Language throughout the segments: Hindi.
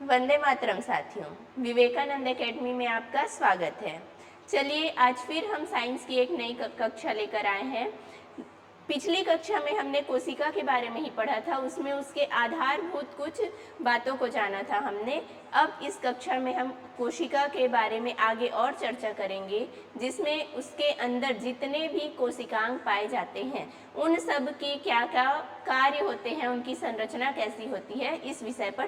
वंदे मातरम साथियों, विवेकानंद एकेडमी में आपका स्वागत है। चलिए आज फिर हम साइंस की एक नई कक्षा लेकर आए हैं। पिछली कक्षा में हमने कोशिका के बारे में ही पढ़ा था, उसमें उसके आधारभूत कुछ बातों को जाना था हमने। अब इस कक्षा में हम कोशिका के बारे में आगे और चर्चा करेंगे, जिसमें उसके अंदर जितने भी कोशिकांग पाए जाते हैं उन सब की क्या क्या कार्य होते हैं, उनकी संरचना कैसी होती है, इस विषय पर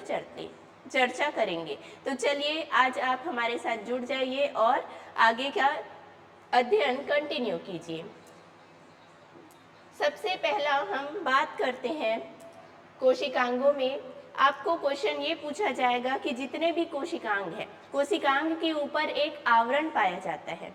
चर्चा करेंगे। तो चलिए आज आप हमारे साथ जुड़ जाइए और आगे का अध्ययन कंटिन्यू कीजिए। सबसे पहला हम बात करते हैं कोशिकांगों में। आपको क्वेश्चन ये पूछा जाएगा कि जितने भी कोशिकांग हैं, कोशिकांग के ऊपर एक आवरण पाया जाता है।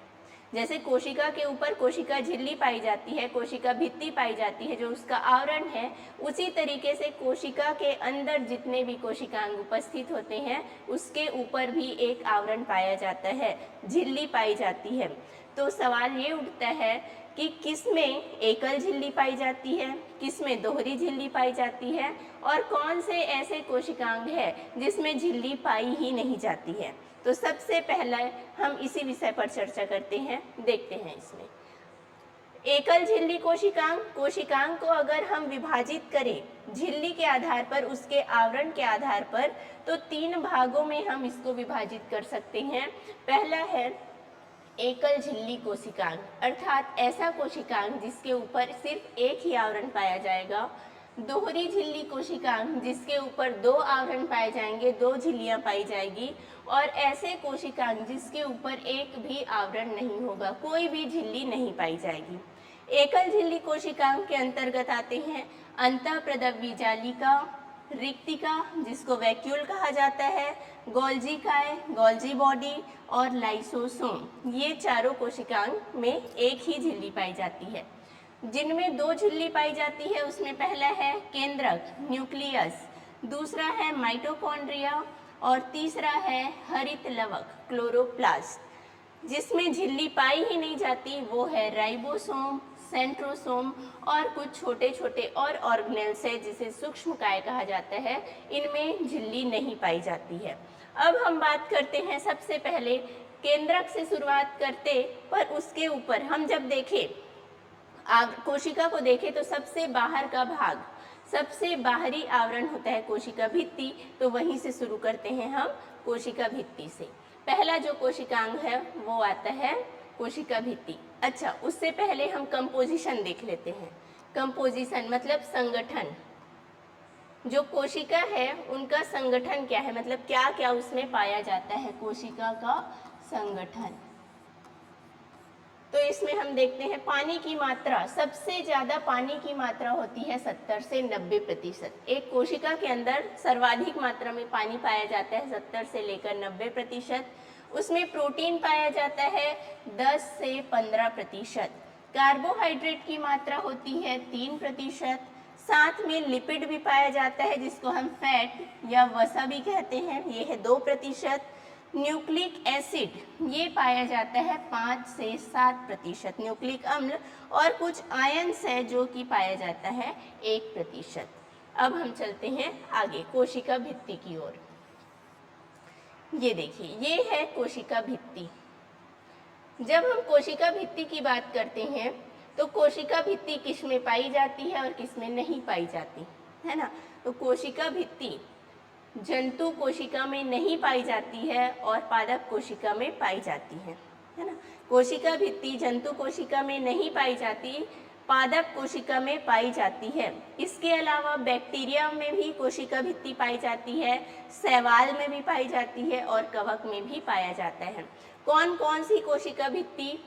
जैसे कोशिका के ऊपर कोशिका झिल्ली पाई जाती है, कोशिका भित्ति पाई जाती है जो उसका आवरण है, उसी तरीके से कोशिका के अंदर जितने भी कोशिकांग उपस्थित होते हैं उसके ऊपर भी एक आवरण पाया जाता है, झिल्ली पाई जाती है। तो सवाल ये उठता है कि किसमें एकल झिल्ली पाई जाती है, किसमें दोहरी झिल्ली पाई जाती है और कौन से ऐसे कोशिकांग है जिसमें झिल्ली पाई ही नहीं जाती है। तो सबसे पहले हम इसी विषय पर चर्चा करते हैं, देखते हैं इसमें। एकल झिल्ली कोशिकांग, कोशिकांग को अगर हम विभाजित करें झिल्ली के आधार पर, उसके आवरण के आधार पर, तो 3 भागों में हम इसको विभाजित कर सकते हैं। पहला है एकल झिल्ली कोशिकांग, अर्थात ऐसा कोशिकांग जिसके ऊपर सिर्फ एक ही आवरण पाया जाएगा। दोहरी झिल्ली कोशिकांग, जिसके ऊपर 2 आवरण पाए जाएंगे, 2 झिल्लियां पाई जाएगी। और ऐसे कोशिकांग जिसके ऊपर एक भी आवरण नहीं होगा, कोई भी झिल्ली नहीं पाई जाएगी। एकल झिल्ली कोशिकांग के अंतर्गत आते हैं अंतःप्रदव्य जालिका, रिक्तिका जिसको वैक्यूल कहा जाता है, गोल्जी काय, गोल्जी बॉडी और लाइसोसोम। ये चारों कोशिकांग में एक ही झिल्ली पाई जाती है। जिनमें 2 झिल्ली पाई जाती है उसमें पहला है केंद्रक, न्यूक्लियस, दूसरा है माइटोकॉन्ड्रिया और तीसरा है हरित लवक, क्लोरोप्लास्ट। जिसमें झिल्ली पाई ही नहीं जाती वो है राइबोसोम, सेंट्रोसोम और कुछ छोटे छोटे और ऑर्गेनेल्स है जिसे सूक्ष्मकाय कहा जाता है, इनमें झिल्ली नहीं पाई जाती है। अब हम बात करते हैं सबसे पहले केंद्रक से शुरुआत करते, पर उसके ऊपर हम जब देखें कोशिका को देखें तो सबसे बाहर का भाग, सबसे बाहरी आवरण होता है कोशिका भित्ति। तो वहीं से शुरू करते हैं हम कोशिका भित्ति से। पहला जो कोशिकांग है वो आता है कोशिका भित्ति। अच्छा, उससे पहले हम कंपोजिशन देख लेते हैं। कंपोजिशन मतलब संगठन। जो कोशिका है उनका संगठन क्या है, मतलब क्या क्या उसमें पाया जाता है कोशिका का संगठन। तो इसमें हम देखते हैं पानी की मात्रा, सबसे ज़्यादा पानी की मात्रा होती है 70 से 90%। एक कोशिका के अंदर सर्वाधिक मात्रा में पानी पाया जाता है 70 से लेकर 90%। उसमें प्रोटीन पाया जाता है 10 से 15%। कार्बोहाइड्रेट की मात्रा होती है 3%। साथ में लिपिड भी पाया जाता है जिसको हम फैट या वसा भी कहते हैं, ये है 2%। न्यूक्लिक एसिड ये पाया जाता है 5 से 7%। न्यूक्लिक अम्ल और कुछ आयंस है जो कि पाया जाता है 1%। अब हम चलते हैं आगे कोशिका भित्ति की ओर। ये देखिए, ये है कोशिका भित्ति। जब हम कोशिका भित्ति की बात करते हैं तो कोशिका भित्ति किस में पाई जाती है और किस में नहीं पाई जाती है ना। तो कोशिका भित्ति जंतु कोशिका में नहीं पाई जाती है और पादप कोशिका में पाई जाती है ना। कोशिका भित्ति जंतु कोशिका में नहीं पाई जाती, पादप कोशिका में पाई जाती है। इसके अलावा बैक्टीरिया में भी कोशिका भित्ति पाई जाती है, शैवाल में भी पाई जाती है और कवक में भी पाया जाता है। कौन कौन सी कोशिका भित्ति,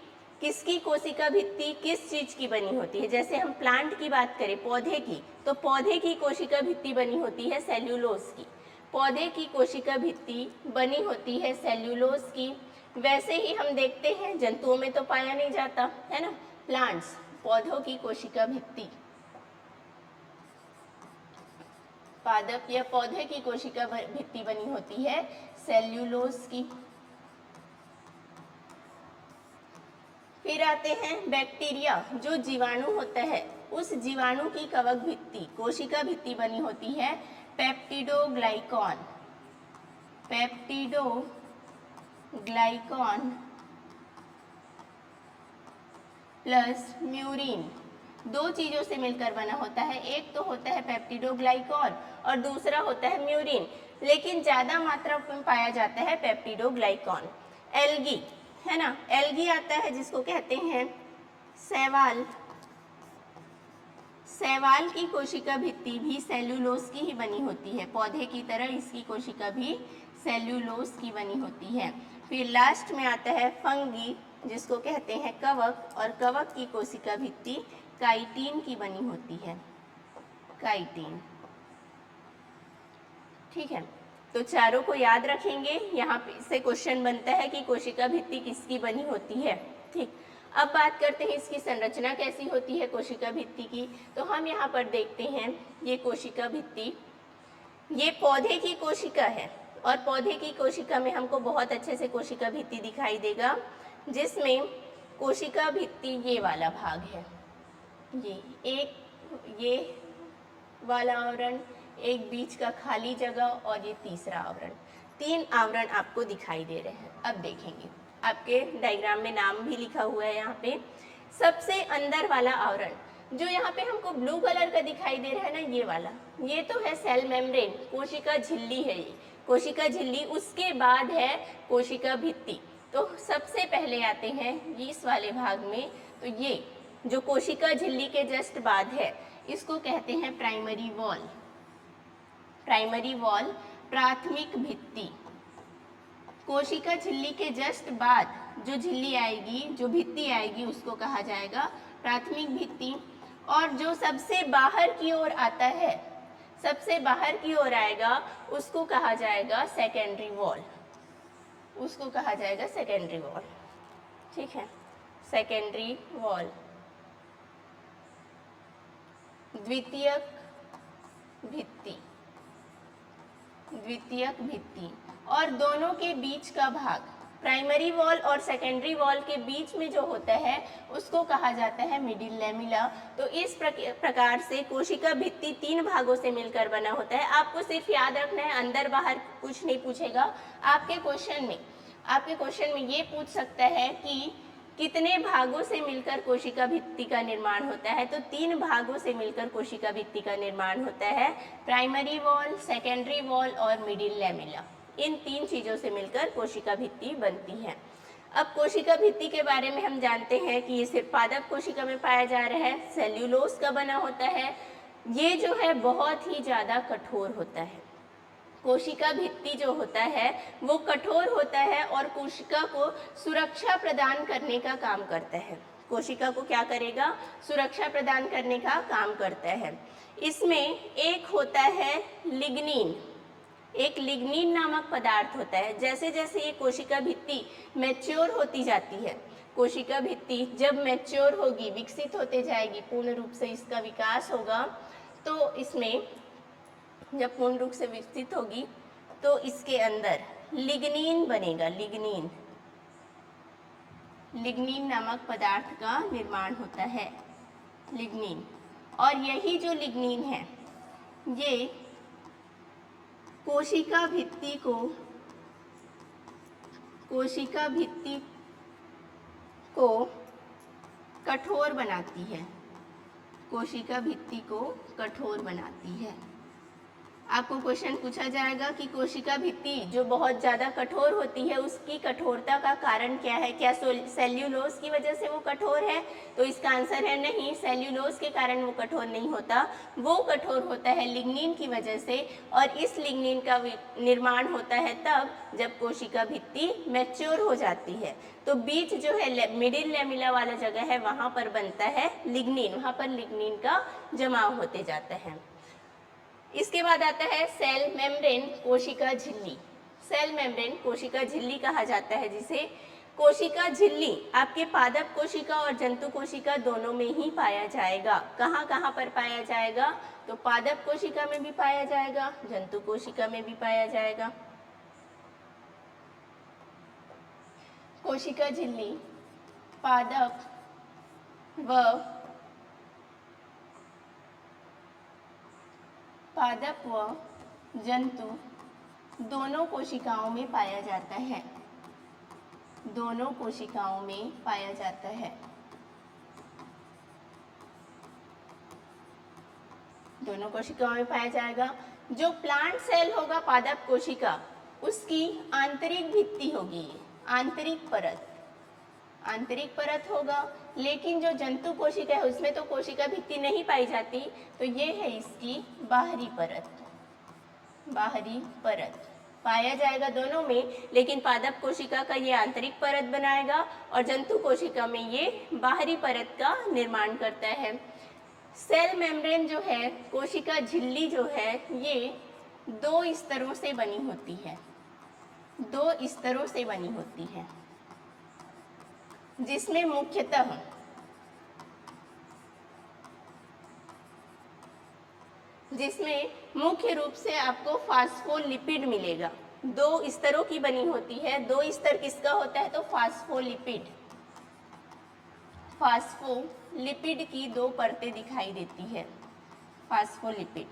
किसकी कोशिका भित्ति किस चीज की बनी होती है। जैसे हम प्लांट की बात करें, पौधे की, तो पौधे की कोशिका भित्ति बनी होती है सेल्यूलोज की। पौधे की कोशिका भित्ति बनी होती है सेल्यूलोज की। वैसे ही हम देखते हैं जंतुओं में तो पाया नहीं जाता है ना, प्लांट्स, पौधों की कोशिका भित्ति, पादप या पौधे की कोशिका भित्ति बनी होती है सेल्यूलोज की। फिर आते हैं बैक्टीरिया, जो जीवाणु होता है उस जीवाणु की कवक भित्ति, कोशिका भित्ति बनी होती है पेप्टिडोग्लाइकॉन। पेप्टिडोग्लाइकॉन प्लस म्यूरिन, दो चीजों से मिलकर बना होता है। एक तो होता है पेप्टिडोग्लाइकॉन और दूसरा होता है म्यूरिन, लेकिन ज्यादा मात्रा में पाया जाता है पेप्टिडोग्लाइकॉन। एल्गी है ना, एल्गी आता है जिसको कहते हैं शैवाल। शैवाल की कोशिका भित्ति भी सेल्यूलोज की ही बनी होती है, पौधे की तरह इसकी कोशिका भी सेल्यूलोज की बनी होती है। फिर लास्ट में आता है फंगी, जिसको कहते हैं कवक, और कवक की कोशिका भित्ति काइटिन की बनी होती है, काइटिन। ठीक है, तो चारों को याद रखेंगे। यहाँ पे से क्वेश्चन बनता है कि कोशिका भित्ति किसकी बनी होती है। ठीक, अब बात करते हैं इसकी संरचना कैसी होती है कोशिका भित्ति की। तो हम यहाँ पर देखते हैं ये कोशिका भित्ति, ये पौधे की कोशिका है और पौधे की कोशिका में हमको बहुत अच्छे से कोशिका भित्ति दिखाई देगा, जिसमें कोशिका भित्ति ये वाला भाग है, ये वाला आवरण, एक बीच का खाली जगह और ये तीसरा आवरण, तीन आवरण आपको दिखाई दे रहे हैं। अब देखेंगे आपके डायग्राम में नाम भी लिखा हुआ है यहाँ पे। सबसे अंदर वाला आवरण जो यहाँ पे हमको ब्लू कलर का दिखाई दे रहा है ना, ये वाला, ये तो है सेल मेम्ब्रेन, कोशिका झिल्ली है ये, कोशिका झिल्ली। उसके बाद है कोशिका भित्ति। तो सबसे पहले आते हैं इस वाले भाग में। तो ये जो कोशिका झिल्ली के जस्ट बाद है, इसको कहते हैं प्राइमरी वॉल। प्राइमरी वॉल, प्राथमिक भित्ति। कोशिका झिल्ली के जस्ट बाद जो झिल्ली आएगी, जो भित्ति आएगी, उसको कहा जाएगा प्राथमिक भित्ति। और जो सबसे बाहर की ओर आता है, सबसे बाहर की ओर आएगा, उसको कहा जाएगा सेकेंडरी वॉल, उसको कहा जाएगा सेकेंडरी वॉल। ठीक है, सेकेंडरी वॉल। द्वितीयक भित्ति, द्वितीयक भित्ति। और दोनों के बीच का भाग, प्राइमरी वॉल और सेकेंडरी वॉल के बीच में जो होता है, उसको कहा जाता है मिडिल लेमिला। तो इस प्रकार से कोशिका भित्ति तीन भागों से मिलकर बना होता है। आपको सिर्फ याद रखना है, अंदर बाहर कुछ नहीं पूछेगा। आपके क्वेश्चन में ये पूछ सकता है कि कितने भागों से मिलकर कोशिका भित्ति का निर्माण होता है। तो तीन भागों से मिलकर कोशिका भित्ति का निर्माण होता है, प्राइमरी वॉल, सेकेंडरी वॉल और मिडिल लेमिला। इन तीन चीजों से मिलकर कोशिका भित्ति बनती है। अब कोशिका भित्ति के बारे में हम जानते हैं कि ये सिर्फ पादप कोशिका में पाया जा रहा है, सेल्यूलोज का बना होता है। ये जो है बहुत ही ज्यादा कठोर होता है। कोशिका भित्ति जो होता है वो कठोर होता है और कोशिका को सुरक्षा प्रदान करने का काम करता है। कोशिका को क्या करेगा? सुरक्षा प्रदान करने का काम करता है। इसमें एक होता है लिग्निन, एक लिग्निन नामक पदार्थ होता है। जैसे जैसे ये कोशिका भित्ति मैच्योर होती जाती है, कोशिका भित्ति जब मैच्योर होगी, विकसित होते जाएगी, पूर्ण रूप से इसका विकास होगा, तो इसमें जब पूर्ण रूप से विकसित होगी तो इसके अंदर लिग्निन बनेगा, लिग्निन, लिग्निन नामक पदार्थ का निर्माण होता है, लिग्निन। और यही जो लिग्निन है, ये कोशिका भित्ति को कठोर बनाती है, कोशिका भित्ति को कठोर बनाती है। आपको क्वेश्चन पूछा जाएगा कि कोशिका भित्ति जो बहुत ज़्यादा कठोर होती है, उसकी कठोरता का कारण क्या है? क्या सेल्यूलोज की वजह से वो कठोर है? तो इसका आंसर है नहीं, सेल्यूलोज के कारण वो कठोर नहीं होता। वो कठोर होता है लिग्निन की वजह से, और इस लिग्निन का निर्माण होता है तब जब कोशिका भित्ति मैच्योर हो जाती है। तो बीच जो है मिडिल लेमिला वाला जगह है, वहाँ पर बनता है लिग्निन, वहाँ पर लिग्निन का जमाव होते जाता है। इसके बाद आता है सेल मेम्ब्रेन, कोशिका झिल्ली। सेल मेम्ब्रेन कोशिका झिल्ली कहा जाता है जिसे। कोशिका झिल्ली आपके पादप कोशिका और जंतु कोशिका दोनों में ही पाया जाएगा। कहाँ कहाँ पर पाया जाएगा? तो पादप कोशिका में भी पाया जाएगा, जंतु कोशिका में भी पाया जाएगा। कोशिका झिल्ली पादप व जंतु दोनों कोशिकाओं में पाया जाता है, दोनों कोशिकाओं में पाया जाता है, दोनों कोशिकाओं में पाया जाएगा। जो प्लांट सेल होगा पादप कोशिका, उसकी आंतरिक भित्ति होगी, आंतरिक परत, आंतरिक परत होगा। लेकिन जो जंतु कोशिका है उसमें तो कोशिका भित्ति नहीं पाई जाती, तो ये है इसकी बाहरी परत, बाहरी परत पाया जाएगा दोनों में, लेकिन पादप कोशिका का ये आंतरिक परत बनाएगा और जंतु कोशिका में ये बाहरी परत का निर्माण करता है। सेल मेम्ब्रेन जो है, कोशिका झिल्ली जो है, ये दो स्तरों से बनी होती है, दो स्तरों से बनी होती है, जिसमें मुख्य रूप से आपको फास्फोलिपिड मिलेगा। दो स्तरों की बनी होती है। दो स्तर किसका होता है? तो फास्फोलिपिड, फास्फोलिपिड की दो परतें दिखाई देती है। फास्फोलिपिड,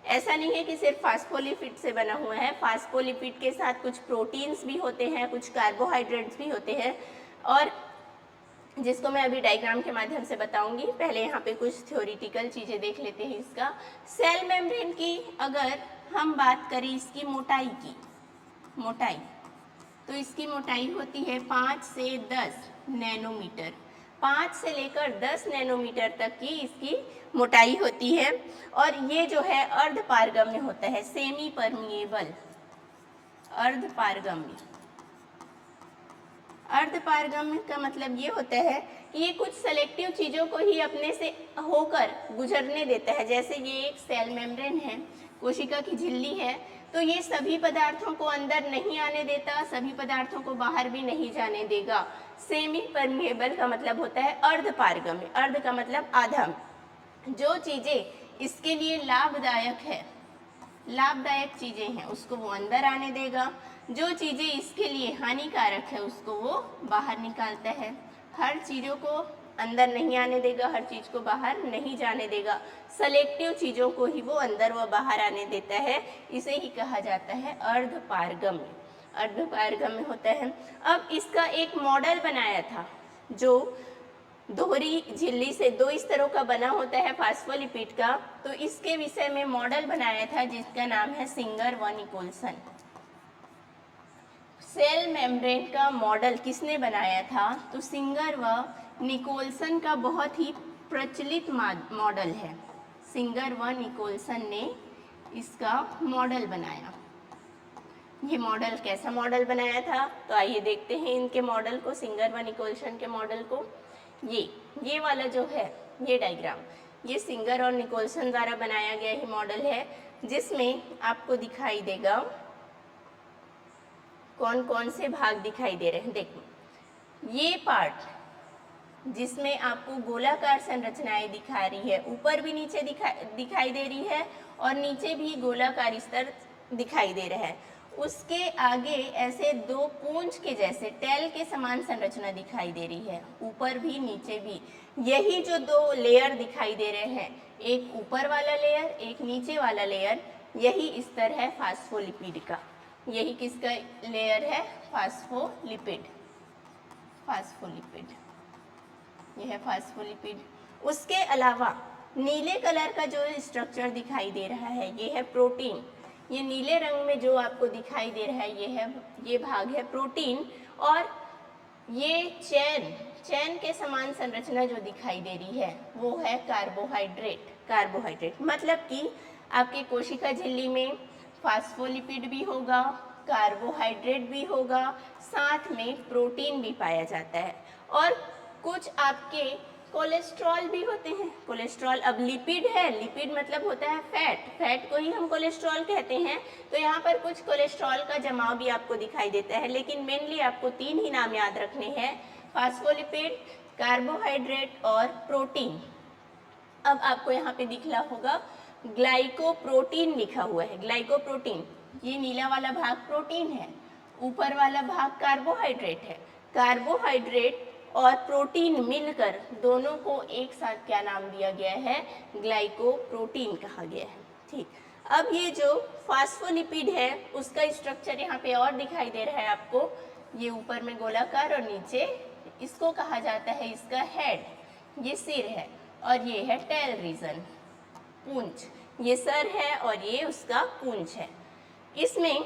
ऐसा नहीं है कि सिर्फ फास्फोलिपिड से बना हुआ है, फास्फोलिपिड के साथ कुछ प्रोटीन्स भी होते हैं, कुछ कार्बोहाइड्रेट्स भी होते हैं, और जिसको मैं अभी डायग्राम के माध्यम से बताऊंगी। पहले यहाँ पे कुछ थ्योरेटिकल चीज़ें देख लेते हैं इसका। सेल मेम्ब्रेन की अगर हम बात करें इसकी मोटाई की, मोटाई, तो इसकी मोटाई होती है 5 से 10 नैनोमीटर, 5 से लेकर 10 नैनोमीटर तक की इसकी मोटाई होती है। और ये जो है अर्धपारगम्य होता है, सेमी परमिएबल, अर्धपारगम्य। अर्धपारगम्य का मतलब ये होता है कि ये कुछ सेलेक्टिव चीज़ों को ही अपने से होकर गुजरने देता है। जैसे ये एक सेल मेम्ब्रेन है, कोशिका की झिल्ली है, तो ये सभी पदार्थों को अंदर नहीं आने देता, सभी पदार्थों को बाहर भी नहीं जाने देगा। सेमी परमिएबल का मतलब होता है अर्धपारगम्य, अर्ध का मतलब आधा। जो चीज़ें इसके लिए लाभदायक है, लाभदायक चीज़ें हैं, उसको वो अंदर आने देगा। जो चीज़ें इसके लिए हानिकारक है उसको वो बाहर निकालता है। हर चीज़ों को अंदर नहीं आने देगा, हर चीज़ को बाहर नहीं जाने देगा। सेलेक्टिव चीज़ों को ही वो अंदर व बाहर आने देता है। इसे ही कहा जाता है अर्धपारगम्य, अर्धपारगम्य होता है। अब इसका एक मॉडल बनाया था जो दोहरी झिल्ली से दो स्तरों का बना होता है, फास्फोलिपिड का। तो इसके विषय में मॉडल बनाया था जिसका नाम है सिंगर व निकोलसन। सेल मेम्ब्रेन का मॉडल किसने बनाया था? तो सिंगर व निकोलसन का बहुत ही प्रचलित मॉडल है। सिंगर व निकोलसन ने इसका मॉडल बनाया। ये मॉडल कैसा मॉडल बनाया था? तो आइए देखते हैं इनके मॉडल को, सिंगर व निकोलसन के मॉडल को। ये वाला जो है, ये डायग्राम, ये सिंगर और निकोलसन द्वारा बनाया गया ही मॉडल है, जिसमें आपको दिखाई देगा कौन कौन से भाग दिखाई दे रहे हैं। देखो, ये पार्ट जिसमें आपको गोलाकार संरचनाएं दिखा रही है, ऊपर भी नीचे दिखाई दे रही है और नीचे भी गोलाकार स्तर दिखाई दे रहा है। उसके आगे ऐसे दो पूंछ के जैसे टेल के समान संरचना दिखाई दे रही है, ऊपर भी नीचे भी। यही जो दो लेयर दिखाई दे रहे हैं, एक ऊपर वाला लेयर, एक नीचे वाला लेयर, यही स्तर है फास्फोलिपिड का। यही किसका लेयर है? फास्फोलिपिड, फास्फोलिपिड, यह है फास्फोलिपिड। उसके अलावा नीले कलर का जो स्ट्रक्चर दिखाई दे रहा है, ये है प्रोटीन। ये नीले रंग में जो आपको दिखाई दे रहा है, ये भाग है प्रोटीन। और ये चैन के समान संरचना जो दिखाई दे रही है, वो है कार्बोहाइड्रेट। कार्बोहाइड्रेट मतलब कि आपकी कोशिका झिल्ली में फास्फोलिपिड भी होगा, कार्बोहाइड्रेट भी होगा, साथ में प्रोटीन भी पाया जाता है। और कुछ आपके कोलेस्ट्रॉल भी होते हैं। कोलेस्ट्रॉल, अब लिपिड है, लिपिड मतलब होता है फैट, फैट को ही हम कोलेस्ट्रॉल कहते हैं। तो यहाँ पर कुछ कोलेस्ट्रॉल का जमाव भी आपको दिखाई देता है, लेकिन मेनली आपको 3 ही नाम याद रखने हैं, फास्फोलिपिड, कार्बोहाइड्रेट और प्रोटीन। अब आपको यहाँ पे दिख रहा होगा ग्लाइकोप्रोटीन लिखा हुआ है। ग्लाइकोप्रोटीन, ये नीला वाला भाग प्रोटीन है, ऊपर वाला भाग कार्बोहाइड्रेट है। कार्बोहाइड्रेट और प्रोटीन मिलकर दोनों को एक साथ क्या नाम दिया गया है? ग्लाइकोप्रोटीन कहा गया है। ठीक, अब ये जो फास्फोलिपिड है उसका स्ट्रक्चर यहाँ पे और दिखाई दे रहा है आपको, ये ऊपर में गोलाकार और नीचे, इसको कहा जाता है इसका हेड, ये सिर है, और ये है टेल रीजन, पूंछ, ये सर है और ये उसका पूंछ है। इसमें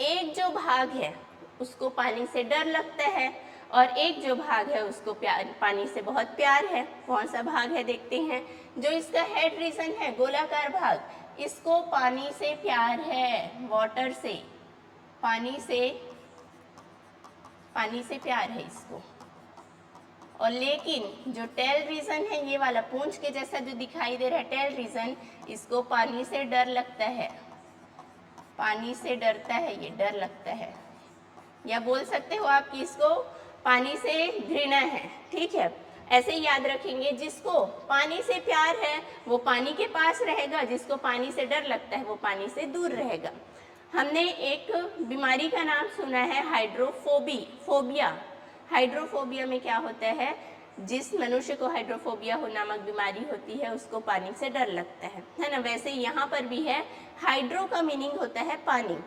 एक जो भाग है उसको पानी से डर लगता है और एक जो भाग है उसको पानी से बहुत प्यार है। कौन सा भाग है देखते हैं। जो इसका हेड रीजन है, गोलाकार भाग, इसको पानी से प्यार है, वाटर से, पानी से प्यार है इसको। और लेकिन जो टेल रीजन है, ये वाला पूंछ के जैसा जो दिखाई दे रहा है टेल रीजन, इसको पानी से डर लगता है, पानी से डरता है, ये डर लगता है, या बोल सकते हो आप कि इसको पानी से घृणा है। ठीक है, ऐसे याद रखेंगे, जिसको पानी से प्यार है वो पानी के पास रहेगा, जिसको पानी से डर लगता है वो पानी से दूर रहेगा। हमने एक बीमारी का नाम सुना है हाइड्रोफोबिया। हाइड्रोफोबिया में क्या होता है, जिस मनुष्य को हाइड्रोफोबिया हो नामक बीमारी होती है उसको पानी से डर लगता है ना। वैसे यहाँ पर भी है, हाइड्रो का मीनिंग होता है पानी,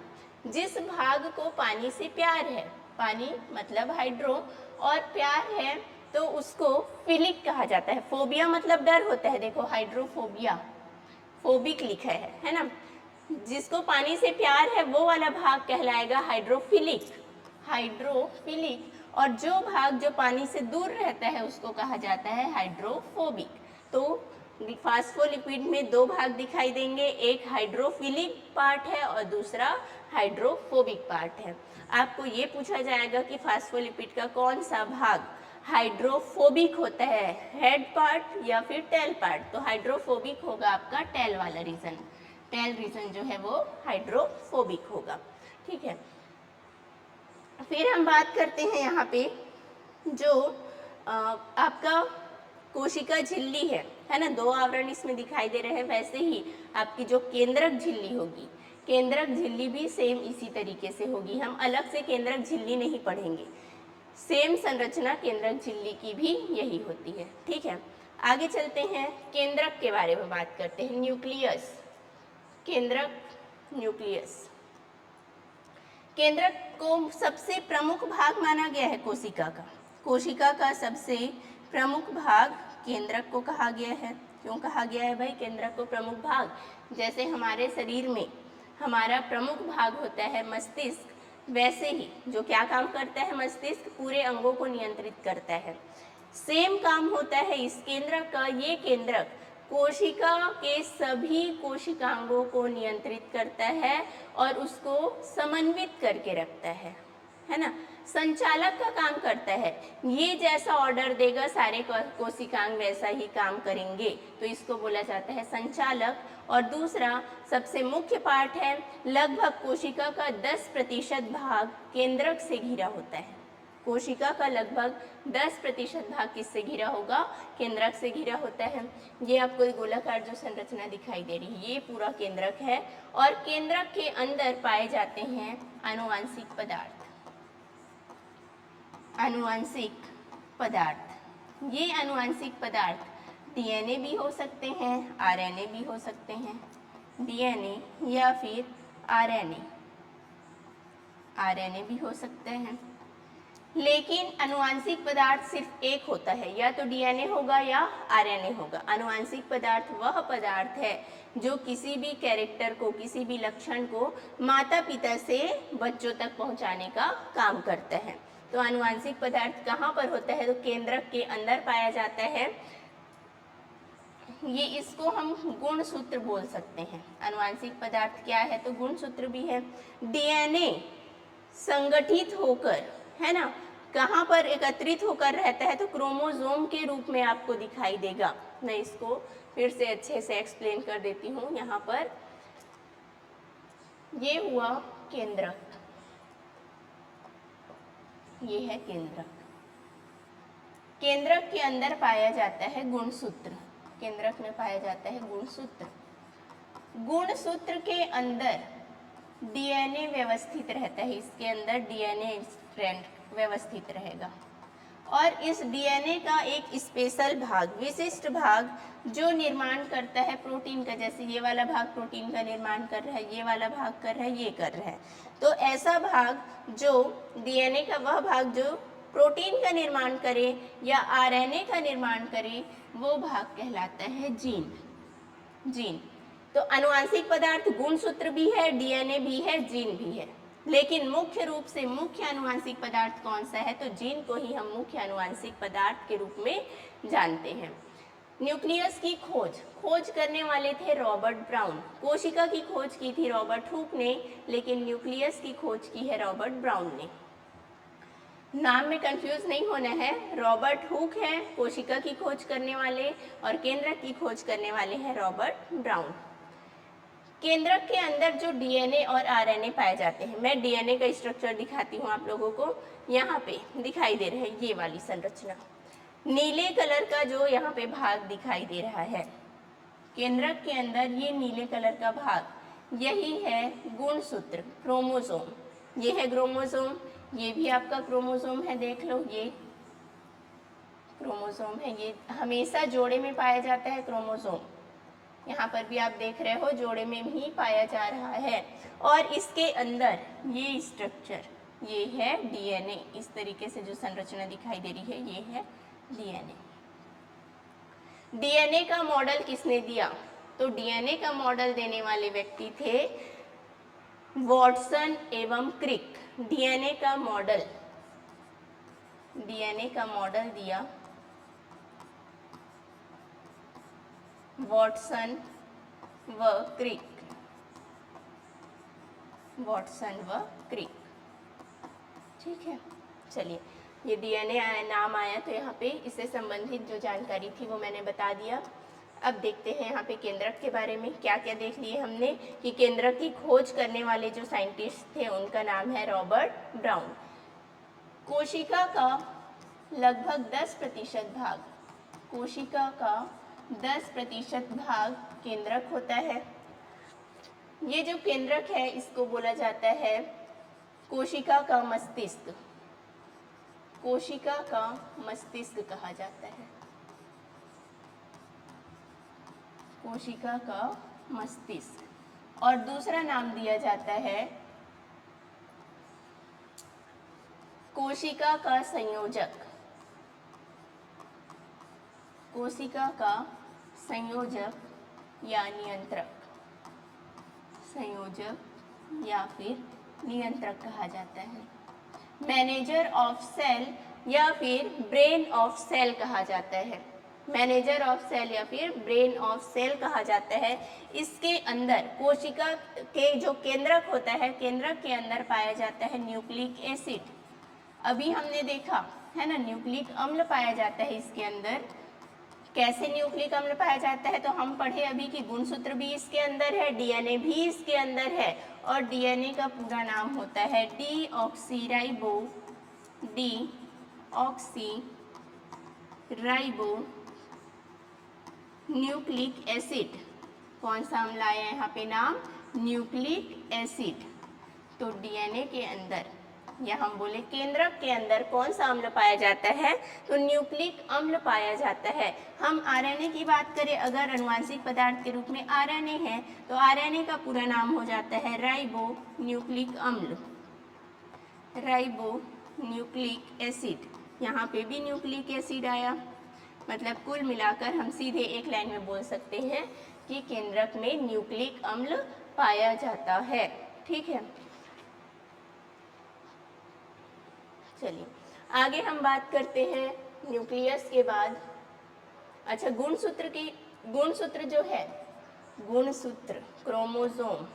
जिस भाग को पानी से प्यार है, पानी मतलब हाइड्रो, और प्यार है तो उसको फिलिक कहा जाता है। फोबिया मतलब डर होता है, देखो हाइड्रोफोबिया, फोबिक लिखा है ना। जिसको पानी से प्यार है वो वाला भाग कहलाएगा हाइड्रोफिलिक, हाइड्रोफिलिक, और जो भाग जो पानी से दूर रहता है उसको कहा जाता है हाइड्रोफोबिक। तो फास्फोलिपिड में दो भाग दिखाई देंगे, एक हाइड्रोफिलिक पार्ट है और दूसरा हाइड्रोफोबिक पार्ट है। आपको ये पूछा जाएगा कि फास्फोलिपिड का कौन सा भाग हाइड्रोफोबिक होता है, हेड पार्ट या फिर टेल पार्ट। तो हाइड्रोफोबिक होगा आपका टेल वाला रीजन, टेल रीजन जो है वो हाइड्रोफोबिक होगा। ठीक है, फिर हम बात करते हैं यहाँ पे जो आपका कोशिका झिल्ली है ना, दो आवरण इसमें दिखाई दे रहे हैं। वैसे ही आपकी जो केंद्रक झिल्ली होगी, केंद्रक झिल्ली भी सेम इसी तरीके से होगी। हम अलग से केंद्रक झिल्ली नहीं पढ़ेंगे, सेम संरचना केंद्रक झिल्ली की भी यही होती है। ठीक है, आगे चलते हैं, केंद्रक के बारे में बात करते हैं। न्यूक्लियस, केंद्रक, न्यूक्लियस, केंद्रक को सबसे प्रमुख भाग माना गया है कोशिका का। कोशिका का सबसे प्रमुख भाग केंद्रक को कहा गया है। क्यों कहा गया है भाई केंद्रक को प्रमुख भाग? जैसे हमारे शरीर में हमारा प्रमुख भाग होता है मस्तिष्क, वैसे ही जो क्या काम करता है मस्तिष्क, पूरे अंगों को नियंत्रित करता है। सेम काम होता है इस केंद्रक का। ये केंद्रक कोशिका के सभी कोशिकांगों को नियंत्रित करता है और उसको समन्वित करके रखता है ना, संचालक का काम करता है। ये जैसा ऑर्डर देगा सारे कोशिकांग वैसा ही काम करेंगे, तो इसको बोला जाता है संचालक। और दूसरा सबसे मुख्य पार्ट है, लगभग कोशिका का 10% भाग केंद्रक से घिरा होता है। कोशिका का लगभग 10% भाग किससे घिरा होगा? केंद्रक से घिरा होता है। ये आपको गोलाकार जो संरचना दिखाई दे रही है ये पूरा केंद्रक है। और केंद्रक के अंदर पाए जाते हैं आनुवांशिक पदार्थ, आनुवांशिक पदार्थ। ये आनुवांशिक पदार्थ डीएनए भी हो सकते हैं, आरएनए भी हो सकते हैं, डीएनए या फिर आरएनए, आरएनए भी हो सकते हैं। लेकिन आनुवांशिक पदार्थ सिर्फ एक होता है, या तो डीएनए होगा या आरएनए होगा। आनुवांशिक पदार्थ वह पदार्थ है जो किसी भी कैरेक्टर को, किसी भी लक्षण को माता पिता से बच्चों तक पहुंचाने का काम करता है। तो आनुवांशिक पदार्थ कहाँ पर होता है? तो केंद्रक के अंदर पाया जाता है। ये इसको हम गुणसूत्र बोल सकते हैं। आनुवांशिक पदार्थ क्या है? तो गुणसूत्र भी है। डीएनए संगठित होकर, है ना, कहाँ पर एकत्रित होकर रहता है? तो क्रोमोसोम के रूप में आपको दिखाई देगा। मैं इसको फिर से अच्छे से एक्सप्लेन कर देती हूँ। यहाँ पर ये हुआ केंद्रक, ये है केंद्रक। केंद्रक के अंदर पाया जाता है गुणसूत्र, केंद्रक में पाया जाता है गुणसूत्र। गुणसूत्र के अंदर डीएनए व्यवस्थित रहता है, इसके अंदर डीएनए स्ट्रैंड व्यवस्थित रहेगा। और इस डीएनए का एक स्पेशल भाग, विशिष्ट भाग जो निर्माण करता है प्रोटीन का, जैसे ये वाला भाग प्रोटीन का निर्माण कर रहा है, ये वाला भाग कर रहा है, ये कर रहा है, तो ऐसा भाग जो डीएनए का वह भाग जो प्रोटीन का निर्माण करे या आरएनए का निर्माण करे वो भाग कहलाता है जीन। जीन तो आनुवांशिक पदार्थ गुणसूत्र भी है, डीएनए भी है, जीन भी है, लेकिन मुख्य रूप से मुख्य आनुवांशिक पदार्थ कौन सा है, तो जीन को ही हम मुख्य आनुवांशिक पदार्थ के रूप में जानते हैं। न्यूक्लियस की खोज करने वाले थे रॉबर्ट ब्राउन। कोशिका की खोज की थी रॉबर्ट हुक ने, लेकिन न्यूक्लियस की खोज की है रॉबर्ट ब्राउन ने। नाम में कंफ्यूज नहीं होना है, रॉबर्ट हुक है कोशिका की खोज करने वाले और केंद्रक की खोज करने वाले हैं रॉबर्ट ब्राउन। केंद्रक के अंदर जो डीएनए और आरएनए पाए जाते हैं, मैं डीएनए का स्ट्रक्चर दिखाती हूँ आप लोगों को, यहाँ पे दिखाई दे रहा है ये वाली संरचना, नीले कलर का जो यहाँ पे भाग दिखाई दे रहा है केंद्रक के अंदर, ये नीले कलर का भाग यही है गुणसूत्र, क्रोमोसोम। ये है क्रोमोसोम, ये भी आपका क्रोमोसोम है, देख लो ये क्रोमोसोम है, ये हमेशा जोड़े में पाया जाता है क्रोमोसोम, यहाँ पर भी आप देख रहे हो जोड़े में ही पाया जा रहा है। और इसके अंदर ये स्ट्रक्चर, ये है डीएनए, इस तरीके से जो संरचना दिखाई दे रही है ये है डीएनए। डीएनए का मॉडल किसने दिया, तो डीएनए का मॉडल देने वाले व्यक्ति थे वॉटसन एवं क्रिक। डीएनए का मॉडल दिया वॉटसन व क्रिक। ठीक है, चलिए ये डीएनए नाम आया तो यहाँ पे इससे संबंधित जो जानकारी थी वो मैंने बता दिया। अब देखते हैं यहाँ पे केंद्रक के बारे में क्या क्या देख लिए हमने, कि केंद्रक की खोज करने वाले जो साइंटिस्ट थे उनका नाम है रॉबर्ट ब्राउन। कोशिका का लगभग 10% भाग, कोशिका का 10% भाग केंद्रक होता है। ये जो केंद्रक है इसको बोला जाता है कोशिका का मस्तिष्क, कोशिका का मस्तिष्क कहा जाता है, कोशिका का मस्तिष्क। और दूसरा नाम दिया जाता है कोशिका का संयोजक, कोशिका का संयोजक या नियंत्रक, संयोजक या फिर नियंत्रक कहा जाता है। मैनेजर ऑफ सेल या फिर ब्रेन ऑफ सेल कहा जाता है, मैनेजर ऑफ सेल या फिर ब्रेन ऑफ सेल कहा जाता है। इसके अंदर कोशिका के जो केंद्रक होता है, केंद्रक के अंदर पाया जाता है न्यूक्लिक एसिड। अभी हमने देखा है ना, न्यूक्लिक अम्ल पाया जाता है इसके अंदर। कैसे न्यूक्लिक अम्ल पाया जाता है, तो हम पढ़े अभी कि गुणसूत्र भी इसके अंदर है, डीएनए भी इसके अंदर है, और डीएनए का पूरा नाम होता है डीऑक्सीराइबो न्यूक्लिक एसिड। कौन सा अम्ल आया यहाँ पे नाम, न्यूक्लिक एसिड। तो डीएनए के अंदर या हम बोले केंद्रक के अंदर कौन सा अम्ल पाया जाता है, तो न्यूक्लिक अम्ल पाया जाता है। हम आरएनए की बात करें, अगर अनुवांशिक पदार्थ के रूप में आरएनए है तो आरएनए का पूरा नाम हो जाता है राइबो न्यूक्लिक अम्ल, राइबो न्यूक्लिक एसिड। यहाँ पे भी न्यूक्लिक एसिड आया, मतलब कुल मिलाकर हम सीधे एक लाइन में बोल सकते हैं कि केंद्रक में न्यूक्लिक अम्ल पाया जाता है। ठीक है, चलिए आगे हम बात करते हैं न्यूक्लियस के बाद। अच्छा, गुणसूत्र जो है, गुणसूत्र क्रोमोसोम,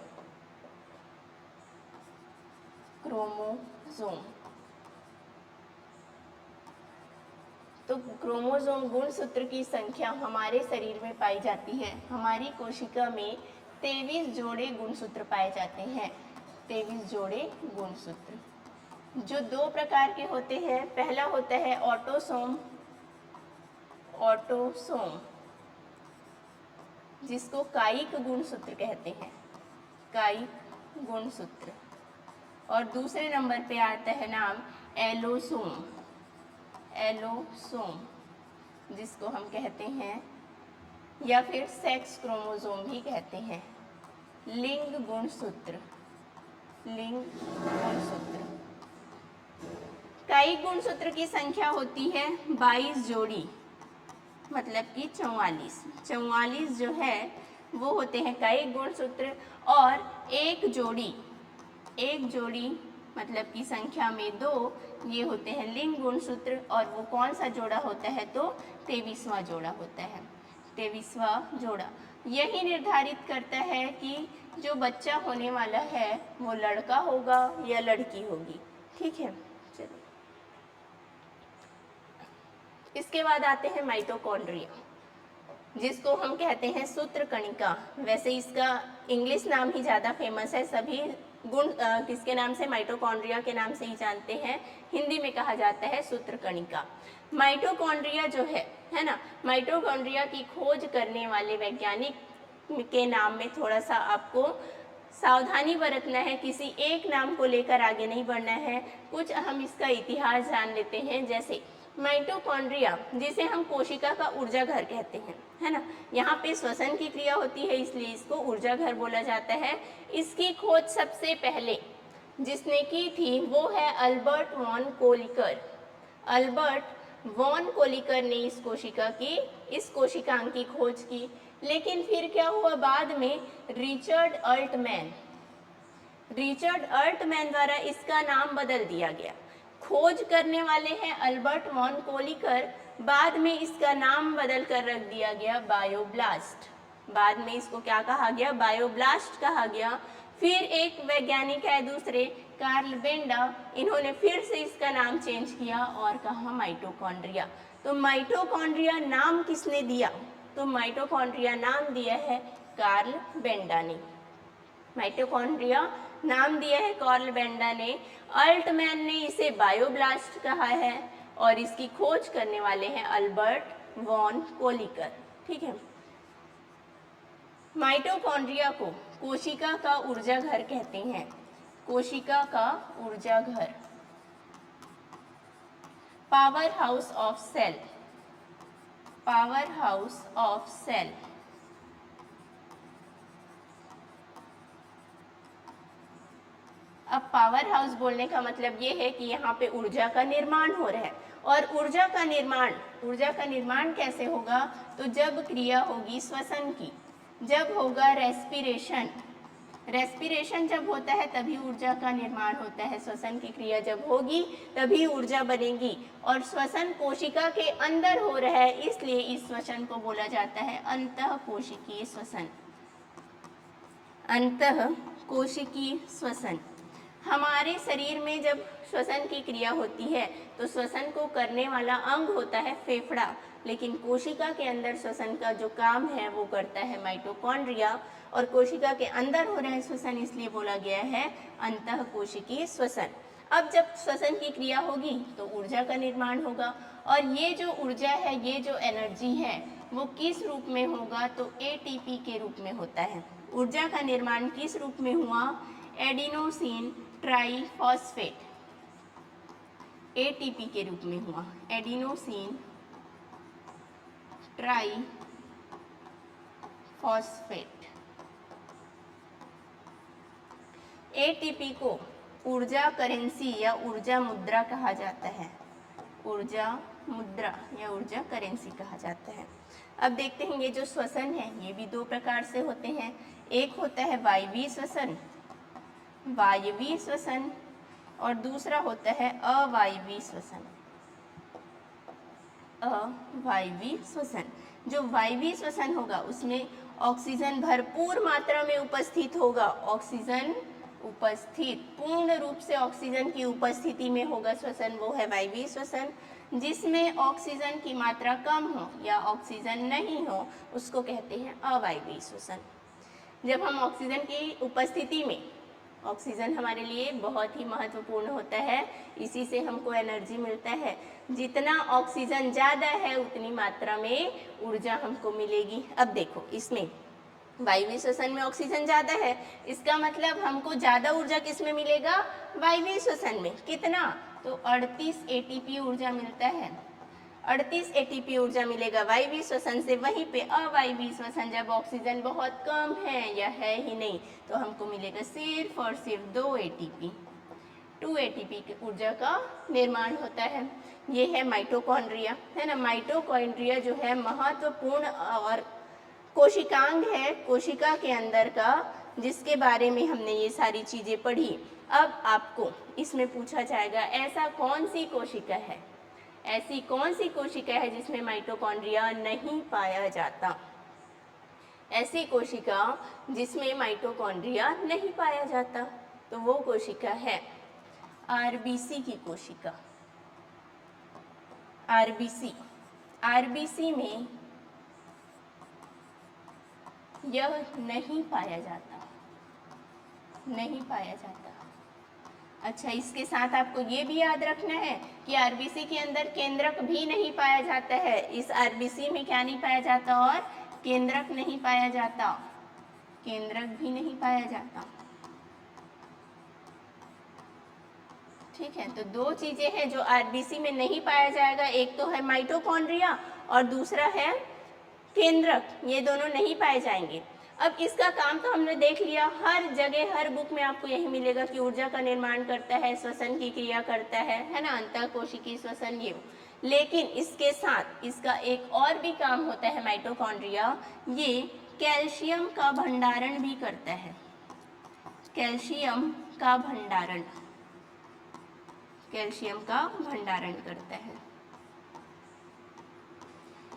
तो क्रोमोसोम गुणसूत्र की संख्या हमारे शरीर में पाई जाती है। हमारी कोशिका में 23 जोड़े गुणसूत्र पाए जाते हैं, 23 जोड़े गुणसूत्र, जो 2 प्रकार के होते हैं। पहला होता है ऑटोसोम, जिसको कायिक गुणसूत्र कहते हैं, कायिक गुणसूत्र। और दूसरे नंबर पे आता है नाम एलोसोम, एलोसोम, जिसको हम कहते हैं, या फिर सेक्स क्रोमोसोम भी कहते हैं। लिंग गुणसूत्र, लिंग गुणसूत्र। कायिक गुणसूत्र की संख्या होती है 22 जोड़ी, मतलब कि 44। 44 जो है वो होते हैं कायिक गुणसूत्र, और एक जोड़ी मतलब कि संख्या में 2 ये होते हैं लिंग गुणसूत्र। और वो कौन सा जोड़ा होता है, तो 23वां जोड़ा होता है। 23वां जोड़ा यही निर्धारित करता है कि जो बच्चा होने वाला है वो लड़का होगा या लड़की होगी। ठीक है, चलिए इसके बाद आते हैं माइटोकॉन्ड्रिया, जिसको हम कहते हैं सूत्रकणिका। वैसे इसका इंग्लिश नाम ही ज़्यादा फेमस है, सभी गुण किसके नाम से, माइटोकॉन्ड्रिया के नाम से ही जानते हैं। हिंदी में कहा जाता है सूत्रकणिका। माइटोकॉन्ड्रिया जो है ना, माइटोकॉन्ड्रिया की खोज करने वाले वैज्ञानिक के नाम में थोड़ा सा आपको सावधानी बरतना है, किसी एक नाम को लेकर आगे नहीं बढ़ना है। कुछ हम इसका इतिहास जान लेते हैं। जैसे माइटोकॉन्ड्रिया, जिसे हम कोशिका का ऊर्जा घर कहते हैं, है ना, यहाँ पे श्वसन की क्रिया होती है, इसलिए इसको ऊर्जा घर बोला जाता है। इसकी खोज सबसे पहले जिसने की थी वो है Albert von Kolliker. Albert von Kolliker ने इस कोशिकांग की खोज की। लेकिन फिर क्या हुआ, बाद में रिचर्ड अल्टमैन द्वारा इसका नाम बदल दिया गया। खोज करने वाले हैं अल्बर्ट वॉन कोलिकर, बाद में इसका नाम बदल कर रख दिया गया बायोब्लास्ट। बाद में इसको क्या कहा गया, बायोब्लास्ट कहा गया। फिर एक वैज्ञानिक है दूसरे, कार्ल बेंडा, इन्होंने फिर से इसका नाम चेंज किया और कहा माइटोकॉन्ड्रिया। तो माइटोकॉन्ड्रिया नाम किसने दिया, तो माइटोकॉन्ड्रिया नाम दिया है कार्ल बेंडा ने। माइटोकॉन्ड्रिया नाम दिया है कार्ल बेंडा ने। अल्टमैन ने इसे बायोब्लास्ट कहा है और इसकी खोज करने वाले हैं अल्बर्ट वॉन कोलिकर। ठीक है, माइटोकॉन्ड्रिया को कोशिका का ऊर्जा घर कहते हैं। कोशिका का ऊर्जा घर, power house of cell, power house of cell. अब पावर हाउस बोलने का मतलब ये है कि यहाँ पे ऊर्जा का निर्माण हो रहा है। और ऊर्जा का निर्माण कैसे होगा, तो जब क्रिया होगी श्वसन की, जब होगा रेस्पिरेशन जब होता है तभी ऊर्जा का निर्माण होता है। श्वसन की क्रिया जब होगी तभी ऊर्जा बनेगी। और श्वसन कोशिका के अंदर हो रहा है, इसलिए इस श्वसन को बोला जाता है अंतःकोशिकीय श्वसन। अंतःकोशिकीय श्वसन। हमारे शरीर में जब श्वसन की क्रिया होती है तो श्वसन को करने वाला अंग होता है फेफड़ा, लेकिन कोशिका के अंदर श्वसन का जो काम है वो करता है माइटोकॉन्ड्रिया। और कोशिका के अंदर हो रहा है श्वसन, इसलिए बोला गया है अंतःकोशिकीय श्वसन। अब जब श्वसन की क्रिया होगी तो ऊर्जा का निर्माण होगा। और ये जो ऊर्जा है, ये जो एनर्जी है, वो किस रूप में होगा, तो एटीपी के रूप में होता है। ऊर्जा का निर्माण किस रूप में हुआ, एडिनोसिन ट्राइफॉस्फेट, एटीपी के रूप में हुआ। Adenosine triphosphate. एटीपी को ऊर्जा करेंसी या ऊर्जा मुद्रा कहा जाता है। ऊर्जा मुद्रा या ऊर्जा करेंसी कहा जाता है। अब देखते हैं ये जो श्वसन है ये भी दो प्रकार से होते हैं। एक होता है वायवीय श्वसन और दूसरा होता है अवायवीय श्वसन। अवायवीय श्वसन, जो वायवीय श्वसन होगा उसमें ऑक्सीजन भरपूर मात्रा में उपस्थित होगा। ऑक्सीजन उपस्थित, पूर्ण रूप से ऑक्सीजन की उपस्थिति में होगा श्वसन, वो है वायवीय श्वसन। जिसमें ऑक्सीजन की मात्रा कम हो या ऑक्सीजन नहीं हो उसको कहते हैं अवायवीय श्वसन। जब हम ऑक्सीजन की उपस्थिति में, ऑक्सीजन हमारे लिए बहुत ही महत्वपूर्ण होता है, इसी से हमको एनर्जी मिलता है। जितना ऑक्सीजन ज़्यादा है उतनी मात्रा में ऊर्जा हमको मिलेगी। अब देखो इसमें वायवीय श्वसन में ऑक्सीजन ज़्यादा है, इसका मतलब हमको ज़्यादा ऊर्जा किस में मिलेगा, वायवीय श्वसन में। कितना, तो 38 एटीपी ऊर्जा मिलता है। 38 एटीपी ऊर्जा मिलेगा वायवीय श्वसन से। वहीं पे अवायवीय श्वसन जब ऑक्सीजन बहुत कम है या है ही नहीं तो हमको मिलेगा सिर्फ और सिर्फ 2 एटीपी। 2 एटीपी की ऊर्जा का निर्माण होता है। ये है माइटोकॉन्ड्रिया, है ना। माइटोकॉन्ड्रिया जो है महत्वपूर्ण और कोशिकांग है कोशिका के अंदर का, जिसके बारे में हमने ये सारी चीज़ें पढ़ी। अब आपको इसमें पूछा जाएगा ऐसा कौन सी कोशिका है, ऐसी कौन सी कोशिका है जिसमें माइटोकॉन्ड्रिया नहीं पाया जाता। ऐसी कोशिका जिसमें माइटोकॉन्ड्रिया नहीं पाया जाता तो वो कोशिका है आरबीसी की कोशिका। आरबीसी में यह नहीं पाया जाता। अच्छा, इसके साथ आपको ये भी याद रखना है कि आरबीसी के अंदर केंद्रक भी नहीं पाया जाता है। इस आरबीसी में क्या नहीं पाया जाता, और केंद्रक नहीं पाया जाता, केंद्रक भी नहीं पाया जाता। ठीक है, तो 2 चीजें हैं जो आरबीसी में नहीं पाया जाएगा, एक तो है माइटोकॉन्ड्रिया और दूसरा है केंद्रक। ये दोनों नहीं पाए जाएंगे। अब इसका काम तो हमने देख लिया, हर जगह हर बुक में आपको यही मिलेगा कि ऊर्जा का निर्माण करता है, श्वसन की क्रिया करता है ना, अंतःकोशिकीय श्वसन ये। लेकिन इसके साथ इसका एक और भी काम होता है माइटोकॉन्ड्रिया, ये कैल्शियम का भंडारण भी करता है। कैल्शियम का भंडारण करता है,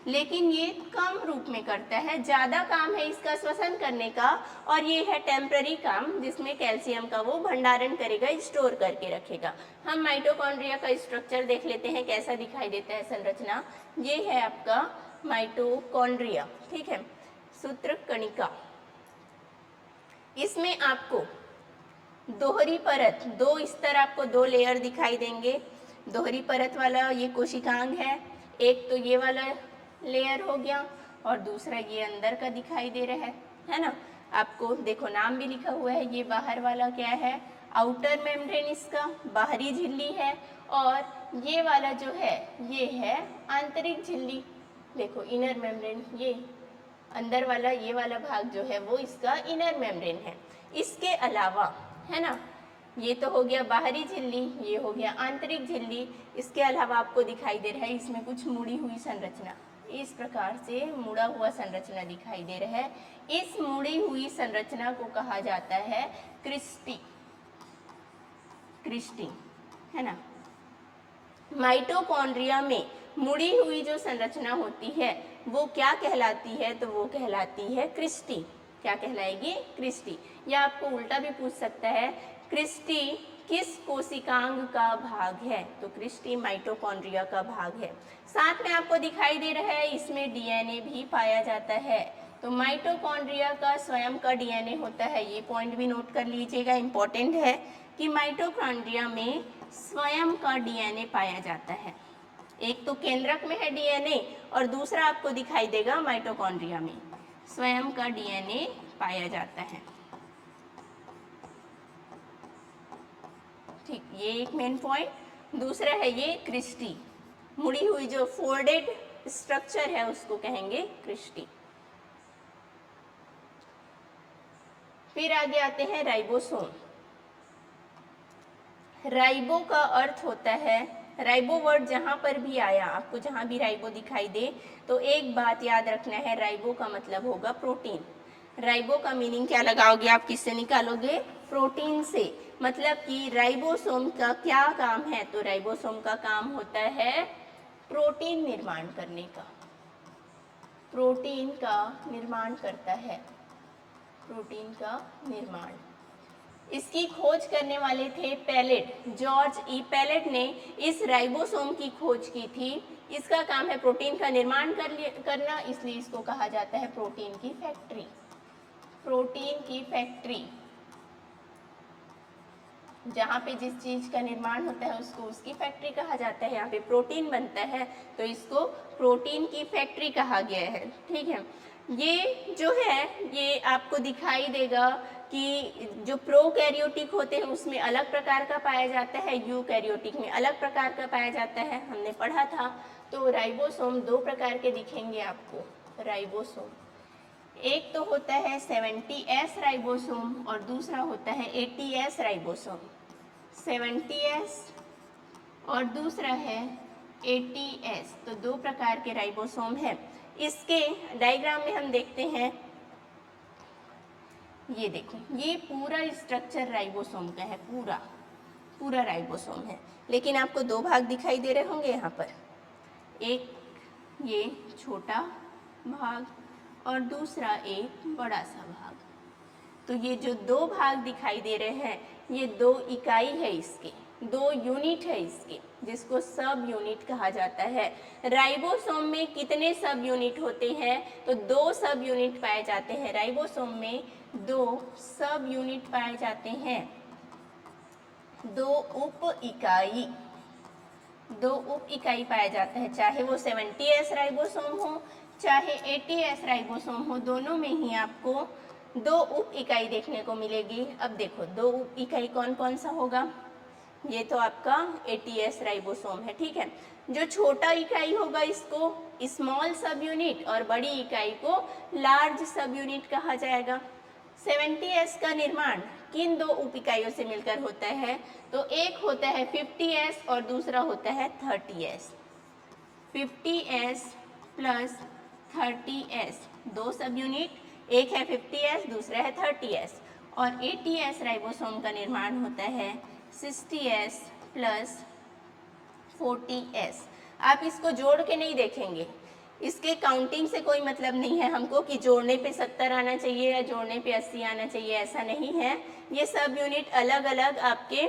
लेकिन ये कम रूप में करता है। ज़्यादा काम है इसका श्वसन करने का, और ये है टेम्पररी काम जिसमें कैल्शियम का वो भंडारण करेगा, स्टोर करके रखेगा। हम माइटोकॉन्ड्रिया का स्ट्रक्चर देख लेते हैं, कैसा दिखाई देता है संरचना। ये है आपका माइटोकॉन्ड्रिया, ठीक है, सूत्र कणिका। इसमें आपको दोहरी परत, 2 स्तर, आपको 2 लेयर दिखाई देंगे। दोहरी परत वाला ये कोशिकांग है, एक तो ये वाला लेयर हो गया और दूसरा ये अंदर का दिखाई दे रहा है ना। आपको देखो नाम भी लिखा हुआ है, ये बाहर वाला क्या है, आउटर मेम्ब्रेन, इसका बाहरी झिल्ली है, और ये वाला जो है ये है आंतरिक झिल्ली। देखो इनर मेम्ब्रेन, ये अंदर वाला ये वाला भाग जो है वो इसका इनर मेम्ब्रेन है। इसके अलावा, है ना, ये तो हो गया बाहरी झिल्ली, ये हो गया आंतरिक झिल्ली। इसके अलावा आपको दिखाई दे रहा है इसमें कुछ मुड़ी हुई संरचना, इस प्रकार से मुड़ा हुआ संरचना दिखाई दे रहा है। इस मुड़ी हुई संरचना को कहा जाता है क्रिस्टी, है ना। माइटोकॉन्ड्रिया में मुड़ी हुई जो संरचना होती है वो क्या कहलाती है, तो वो कहलाती है क्रिस्टी। क्या कहलाएगी, क्रिस्टी। या आपको उल्टा भी पूछ सकता है, क्रिस्टी किस कोशिकांग का भाग है, तो क्रिस्टी माइटोकॉन्ड्रिया का भाग है। साथ में आपको दिखाई दे रहा है इसमें डीएनए भी पाया जाता है। तो माइटोकॉन्ड्रिया का स्वयं का डीएनए होता है, ये पॉइंट भी नोट कर लीजिएगा, इंपॉर्टेंट है कि माइटोकॉन्ड्रिया में स्वयं का डीएनए पाया जाता है। एक तो केंद्रक में है डीएनए और दूसरा आपको दिखाई देगा माइटोकॉन्ड्रिया में स्वयं का डीएनए पाया जाता है। ठीक, ये एक मेन पॉइंट। दूसरा है ये क्रिस्टी, मुड़ी हुई जो फोल्डेड स्ट्रक्चर है उसको कहेंगे क्रिस्टी। फिर आगे आते हैं राइबोसोम। राइबो का अर्थ होता है, राइबो वर्ड जहां पर भी आया, आपको जहां भी राइबो दिखाई दे तो एक बात याद रखना है, राइबो का मतलब होगा प्रोटीन। राइबो का मीनिंग क्या लगाओगे आप, किससे निकालोगे, प्रोटीन से। मतलब कि राइबोसोम का क्या काम है, तो राइबोसोम का काम होता है प्रोटीन निर्माण करने का, प्रोटीन का निर्माण करता है, प्रोटीन का निर्माण। इसकी खोज करने वाले थे पैलेट, जॉर्ज ई पैलेट ने इस राइबोसोम की खोज की थी। इसका काम है प्रोटीन का निर्माण करना, इसलिए इसको कहा जाता है प्रोटीन की फैक्ट्री, प्रोटीन की फैक्ट्री। जहाँ पे जिस चीज का निर्माण होता है उसको उसकी फैक्ट्री कहा जाता है। यहाँ पे प्रोटीन बनता है तो इसको प्रोटीन की फैक्ट्री कहा गया है, ठीक है। ये जो है ये आपको दिखाई देगा कि जो प्रोकैरियोटिक होते हैं उसमें अलग प्रकार का पाया जाता है, यूकैरियोटिक में अलग प्रकार का पाया जाता है, हमने पढ़ा था। तो राइबोसोम दो प्रकार के दिखेंगे आपको, राइबोसोम एक तो होता है 70S राइबोसोम और दूसरा होता है 80S राइबोसोम। 70S और दूसरा है 80S, तो दो प्रकार के राइबोसोम है। इसके डायग्राम में हम देखते हैं, ये देखो ये पूरा स्ट्रक्चर राइबोसोम का है, पूरा राइबोसोम है, लेकिन आपको दो भाग दिखाई दे रहे होंगे यहाँ पर, एक ये छोटा भाग और दूसरा एक बड़ा सा भाग। तो ये जो दो भाग दिखाई दे रहे हैं ये दो इकाई है, इसके दो यूनिट है इसके, जिसको सब यूनिट कहा जाता है। राइबोसोम में कितने सब यूनिट होते हैं? तो दो सब यूनिट पाए जाते हैं। राइबोसोम में दो सब यूनिट पाए जाते हैं, दो उप इकाई पाया जाता है, चाहे वो 70S राइबोसोम हो चाहे 80S राइबोसोम हो, दोनों में ही आपको दो उप इकाई देखने को मिलेगी। अब देखो दो उप इकाई कौन कौन सा होगा, ये तो आपका 80S राइबोसोम है, ठीक है। जो छोटा इकाई होगा इसको स्मॉल सब यूनिट और बड़ी इकाई को लार्ज सब यूनिट कहा जाएगा। 70S का निर्माण किन दो उप इकाइयों से मिलकर होता है? तो एक होता है 50S और दूसरा होता है 30S। 50S प्लस 30S दो सब यूनिट, एक है 50S दूसरा है 30S। और 80S राइबोसोम का निर्माण होता है 60S प्लस 40S। आप इसको जोड़ के नहीं देखेंगे, इसके काउंटिंग से कोई मतलब नहीं है हमको कि जोड़ने पे 70 आना चाहिए या जोड़ने पे 80 आना चाहिए, ऐसा नहीं है। ये सब यूनिट अलग अलग आपके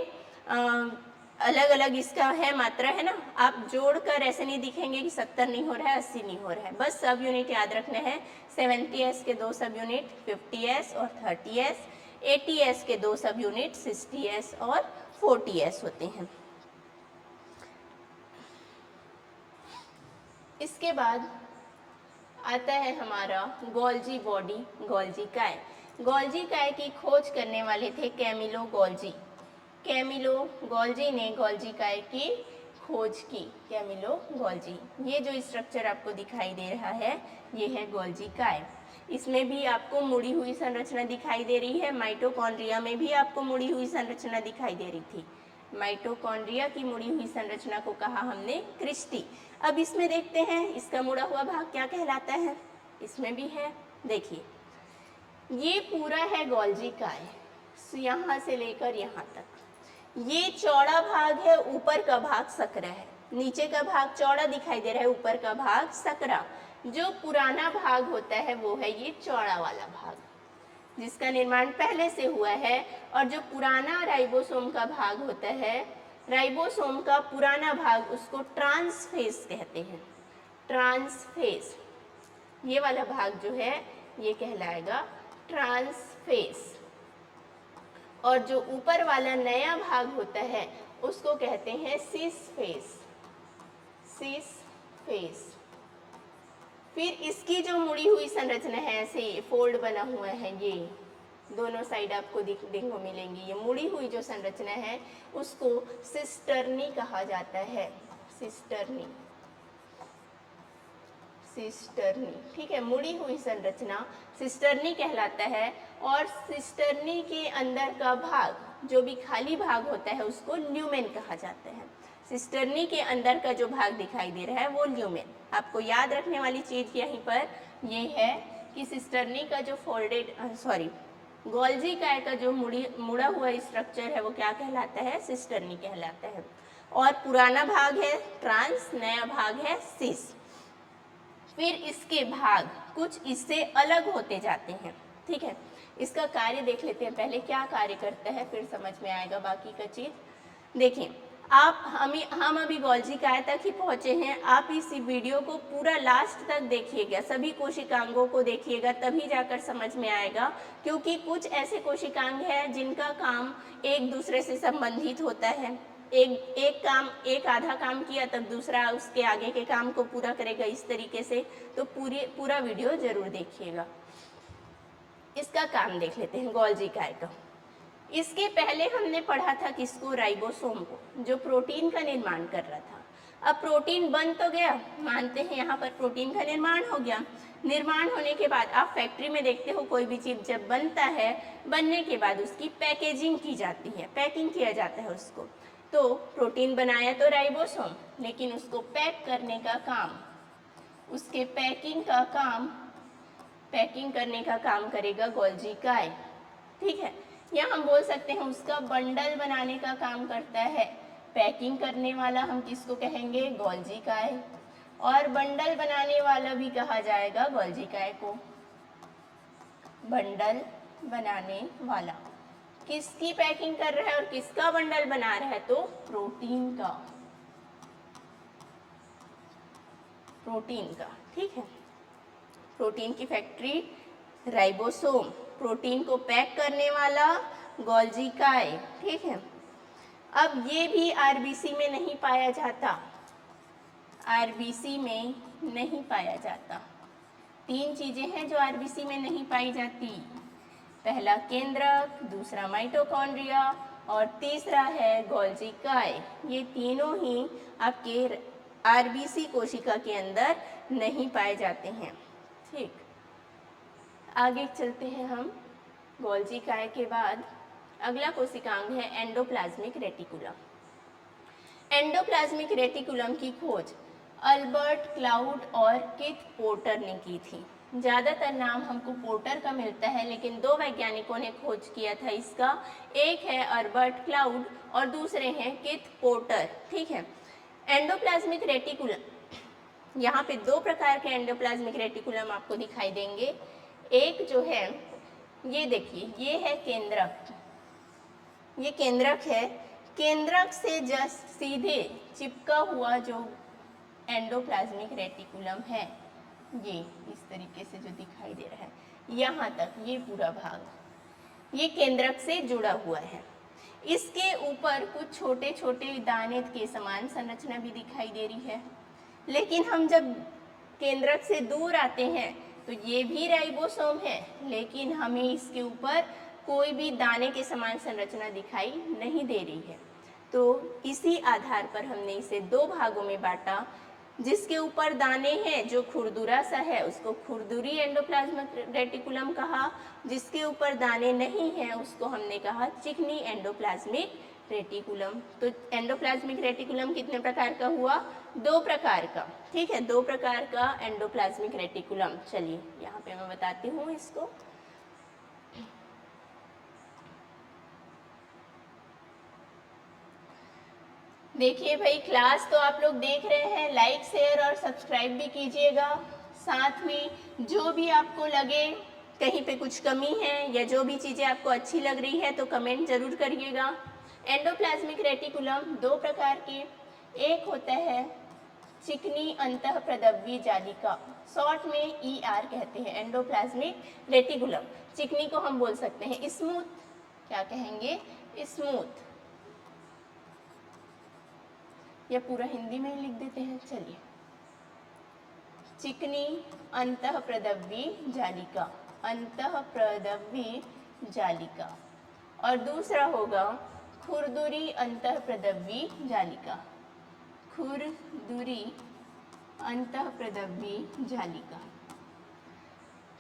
अलग अलग इसका है मात्रा है ना, आप जोड़कर ऐसे नहीं दिखेंगे कि 70 नहीं हो रहा है 80 नहीं हो रहा है, बस सब यूनिट याद रखना है। 70S के दो सब यूनिट 50S और 30S, 80S के दो सब यूनिट 60S और 40S होते हैं। इसके बाद आता है हमारा गोल्जी बॉडी, गोल्जी काय। गोल्जी काय की खोज करने वाले थे कैमिलो गोल्जी। कैमिलो गोल्जी ने गोल्जी काय की खोज की, कैमिलो गोल्जी। ये जो स्ट्रक्चर आपको दिखाई दे रहा है ये है गोल्जी काय। इसमें भी आपको मुड़ी हुई संरचना दिखाई दे रही है, माइटोकॉन्ड्रिया में भी आपको मुड़ी हुई संरचना दिखाई दे रही थी। माइटोकॉन्ड्रिया की मुड़ी हुई संरचना को कहा हमने क्रिस्टी। अब इसमें देखते हैं इसका मुड़ा हुआ भाग क्या कहलाता है, इसमें भी है, देखिए ये पूरा है गोल्जी काय, यहाँ से लेकर यहाँ तक। ये चौड़ा भाग है, ऊपर का भाग सकरा है, नीचे का भाग चौड़ा दिखाई दे रहा है, ऊपर का भाग सकरा। जो पुराना भाग होता है वो है ये चौड़ा वाला भाग, जिसका निर्माण पहले से हुआ है। और जो पुराना राइबोसोम का भाग होता है, राइबोसोम का पुराना भाग, उसको ट्रांसफेज कहते हैं। ट्रांसफेज, ये वाला भाग जो है ये कहलाएगा ट्रांसफेज। और जो ऊपर वाला नया भाग होता है उसको कहते हैं सिसफेज, सिसफेज। फिर इसकी जो मुड़ी हुई संरचना है, ऐसे फोल्ड बना हुआ है, ये दोनों साइड आपको देखने को मिलेंगी। ये मुड़ी हुई जो संरचना है उसको सिस्टर्नी कहा जाता है, सिस्टर्नी, सिस्टर्नी, ठीक है। मुड़ी हुई संरचना सिस्टर्नी कहलाता है। और सिस्टर्नी के अंदर का भाग, जो भी खाली भाग होता है, उसको ल्यूमेन कहा जाता है। सिस्टर्नी के अंदर का जो भाग दिखाई दे रहा है वो ल्यूमेन। आपको याद रखने वाली चीज़ यहीं पर ये है कि सिस्टर्नी का जो गोल्जी काय का जो मुड़ा हुआ स्ट्रक्चर है वो क्या कहलाता है, सिस्टर्नी कहलाता है। और पुराना भाग है ट्रांस, नया भाग है सिस। फिर इसके भाग कुछ इससे अलग होते जाते हैं, ठीक है। इसका कार्य देख लेते हैं पहले, क्या कार्य करता है, फिर समझ में आएगा बाकी का चीज़। देखिए हम अभी गोल्जी काय तक ही पहुँचे हैं। आप इस वीडियो को पूरा लास्ट तक देखिएगा, सभी कोशिकांगों को देखिएगा, तभी जाकर समझ में आएगा। क्योंकि कुछ ऐसे कोशिकांग हैं जिनका काम एक दूसरे से संबंधित होता है, एक आधा काम किया तब दूसरा उसके आगे के काम को पूरा करेगा, इस तरीके से। तो पूरा वीडियो जरूर देखिएगा। इसका काम देख लेते हैं, गोल्जी काय का। इसके पहले हमने पढ़ा था किसको? राइबोसोम को, जो प्रोटीन का निर्माण कर रहा था। अब प्रोटीन बन तो गया, मानते हैं यहाँ पर प्रोटीन का निर्माण हो गया। निर्माण होने के बाद आप फैक्ट्री में देखते हो कोई भी चीज़ जब बनता है, बनने के बाद उसकी पैकेजिंग की जाती है, पैकिंग किया जाता है उसको। तो प्रोटीन बनाया तो राइबोसोम, लेकिन उसको पैक करने का काम, उसके पैकिंग करने का काम करेगा गोल्जी काय। ठीक है, या हम बोल सकते हैं उसका बंडल बनाने का काम करता है। पैकिंग करने वाला हम किसको कहेंगे? गोल्जी काय। और बंडल बनाने वाला भी कहा जाएगा गोल्जी काय को। बंडल बनाने वाला किसकी पैकिंग कर रहा है और किसका बंडल बना रहा है? तो प्रोटीन का। ठीक है, प्रोटीन की फैक्ट्री राइबोसोम, प्रोटीन को पैक करने वाला गोल्जी काय। ठीक है, अब ये भी आरबीसी में नहीं पाया जाता, आरबीसी में नहीं पाया जाता। 3 चीजें हैं जो आरबीसी में नहीं पाई जाती। पहला केंद्रक, दूसरा माइटोकॉन्ड्रिया और तीसरा है गोल्जी काय। ये तीनों ही आपके आरबीसी कोशिका के अंदर नहीं पाए जाते हैं। ठीक, आगे चलते हैं हम। गोल्जी काय के बाद अगला कोशिकांग है एंडोप्लाज्मिक रेटिकुलम। एंडोप्लाज्मिक रेटिकुलम की खोज अल्बर्ट क्लाउड और किथ पोर्टर ने की थी। ज़्यादातर नाम हमको पोर्टर का मिलता है, लेकिन 2 वैज्ञानिकों ने खोज किया था इसका। एक है अल्बर्ट क्लाउड और दूसरे हैं किथ पोर्टर। ठीक है, एंडोप्लाज्मिक रेटिकुलम, यहाँ पे 2 प्रकार के एंडोप्लाज्मिक रेटिकुलम आपको दिखाई देंगे। एक जो है, ये देखिए, ये है केंद्रक, ये केंद्रक है। केंद्रक से जस्ट सीधे चिपका हुआ जो एंडोप्लाज्मिक रेटिकुलम है, ये इस तरीके से जो दिखाई दे रहा है, यहाँ तक ये पूरा भाग ये केंद्रक से जुड़ा हुआ है। इसके ऊपर कुछ छोटे छोटे दाने के समान संरचना भी दिखाई दे रही है। लेकिन हम जब केंद्रक से दूर आते हैं तो ये भी राइबोसोम है, लेकिन हमें इसके ऊपर कोई भी दाने के समान संरचना दिखाई नहीं दे रही है। तो इसी आधार पर हमने इसे 2 भागों में बांटा। जिसके ऊपर दाने हैं, जो खुरदुरा सा है, उसको खुरदुरी एंडोप्लाज्मिक रेटिकुलम कहा। जिसके ऊपर दाने नहीं हैं उसको हमने कहा चिकनी एंडोप्लाज्मिक रेटिकुलम। तो एंडोप्लाज्मिक रेटिकुलम कितने प्रकार का हुआ? 2 प्रकार का। ठीक है, 2 प्रकार का एंडोप्लाज्मिक रेटिकुलम। चलिए यहाँ पे मैं बताती हूँ इसको। देखिए भाई, क्लास तो आप लोग देख रहे हैं, लाइक शेयर और सब्सक्राइब भी कीजिएगा। साथ में जो भी आपको लगे कहीं पे कुछ कमी है या जो भी चीज़ें आपको अच्छी लग रही है तो कमेंट जरूर करिएगा। एंडोप्लाज्मिक रेटिकुलम 2 प्रकार के, एक होता है चिकनी अंतःप्रदव्य जालिका, शॉर्ट में ER कहते हैं, एंडोप्लाज्मिक रेटिकुलम। चिकनी को हम बोल सकते हैं स्मूथ, क्या कहेंगे? स्मूथ, या पूरा हिंदी में ही लिख देते हैं। चलिए, चिकनी अंतःप्रदव्य जालिका, अंतःप्रदव्य जालिका। और दूसरा होगा खुरदुरी अंतःप्रदव्य जालिका, खुरदुरी अंतःप्रदव्य जालिका।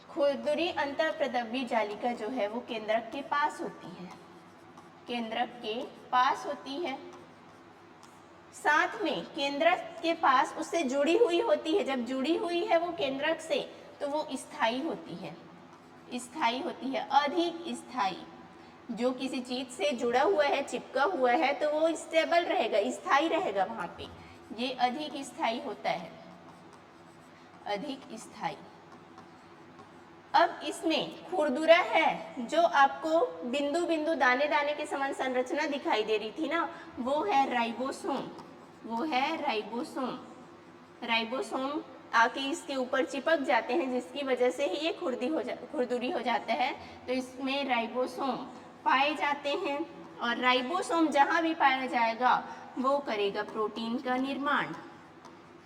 खुरदुरी अंतःप्रदव्य जालिका जो है वो केंद्रक के पास होती है, केंद्रक के पास होती है। साथ में केंद्रक के पास उससे जुड़ी हुई होती है। जब जुड़ी हुई है वो केंद्रक से तो वो स्थायी होती है, स्थायी होती है, अधिक स्थायी। जो किसी चीज से जुड़ा हुआ है, चिपका हुआ है, तो वो स्टेबल रहेगा, स्थायी रहेगा वहाँ पे। ये अधिक स्थायी होता है, अधिक स्थायी। अब इसमें खुरदुरा है, जो आपको बिंदु बिंदु दाने दाने के समान संरचना दिखाई दे रही थी ना, वो है राइबोसोम, वो है राइबोसोम। राइबोसोम आके इसके ऊपर चिपक जाते हैं, जिसकी वजह से ही ये खुरदुरी हो जाता है। तो इसमें राइबोसोम पाए जाते हैं और राइबोसोम जहाँ भी पाया जाएगा वो करेगा प्रोटीन का निर्माण,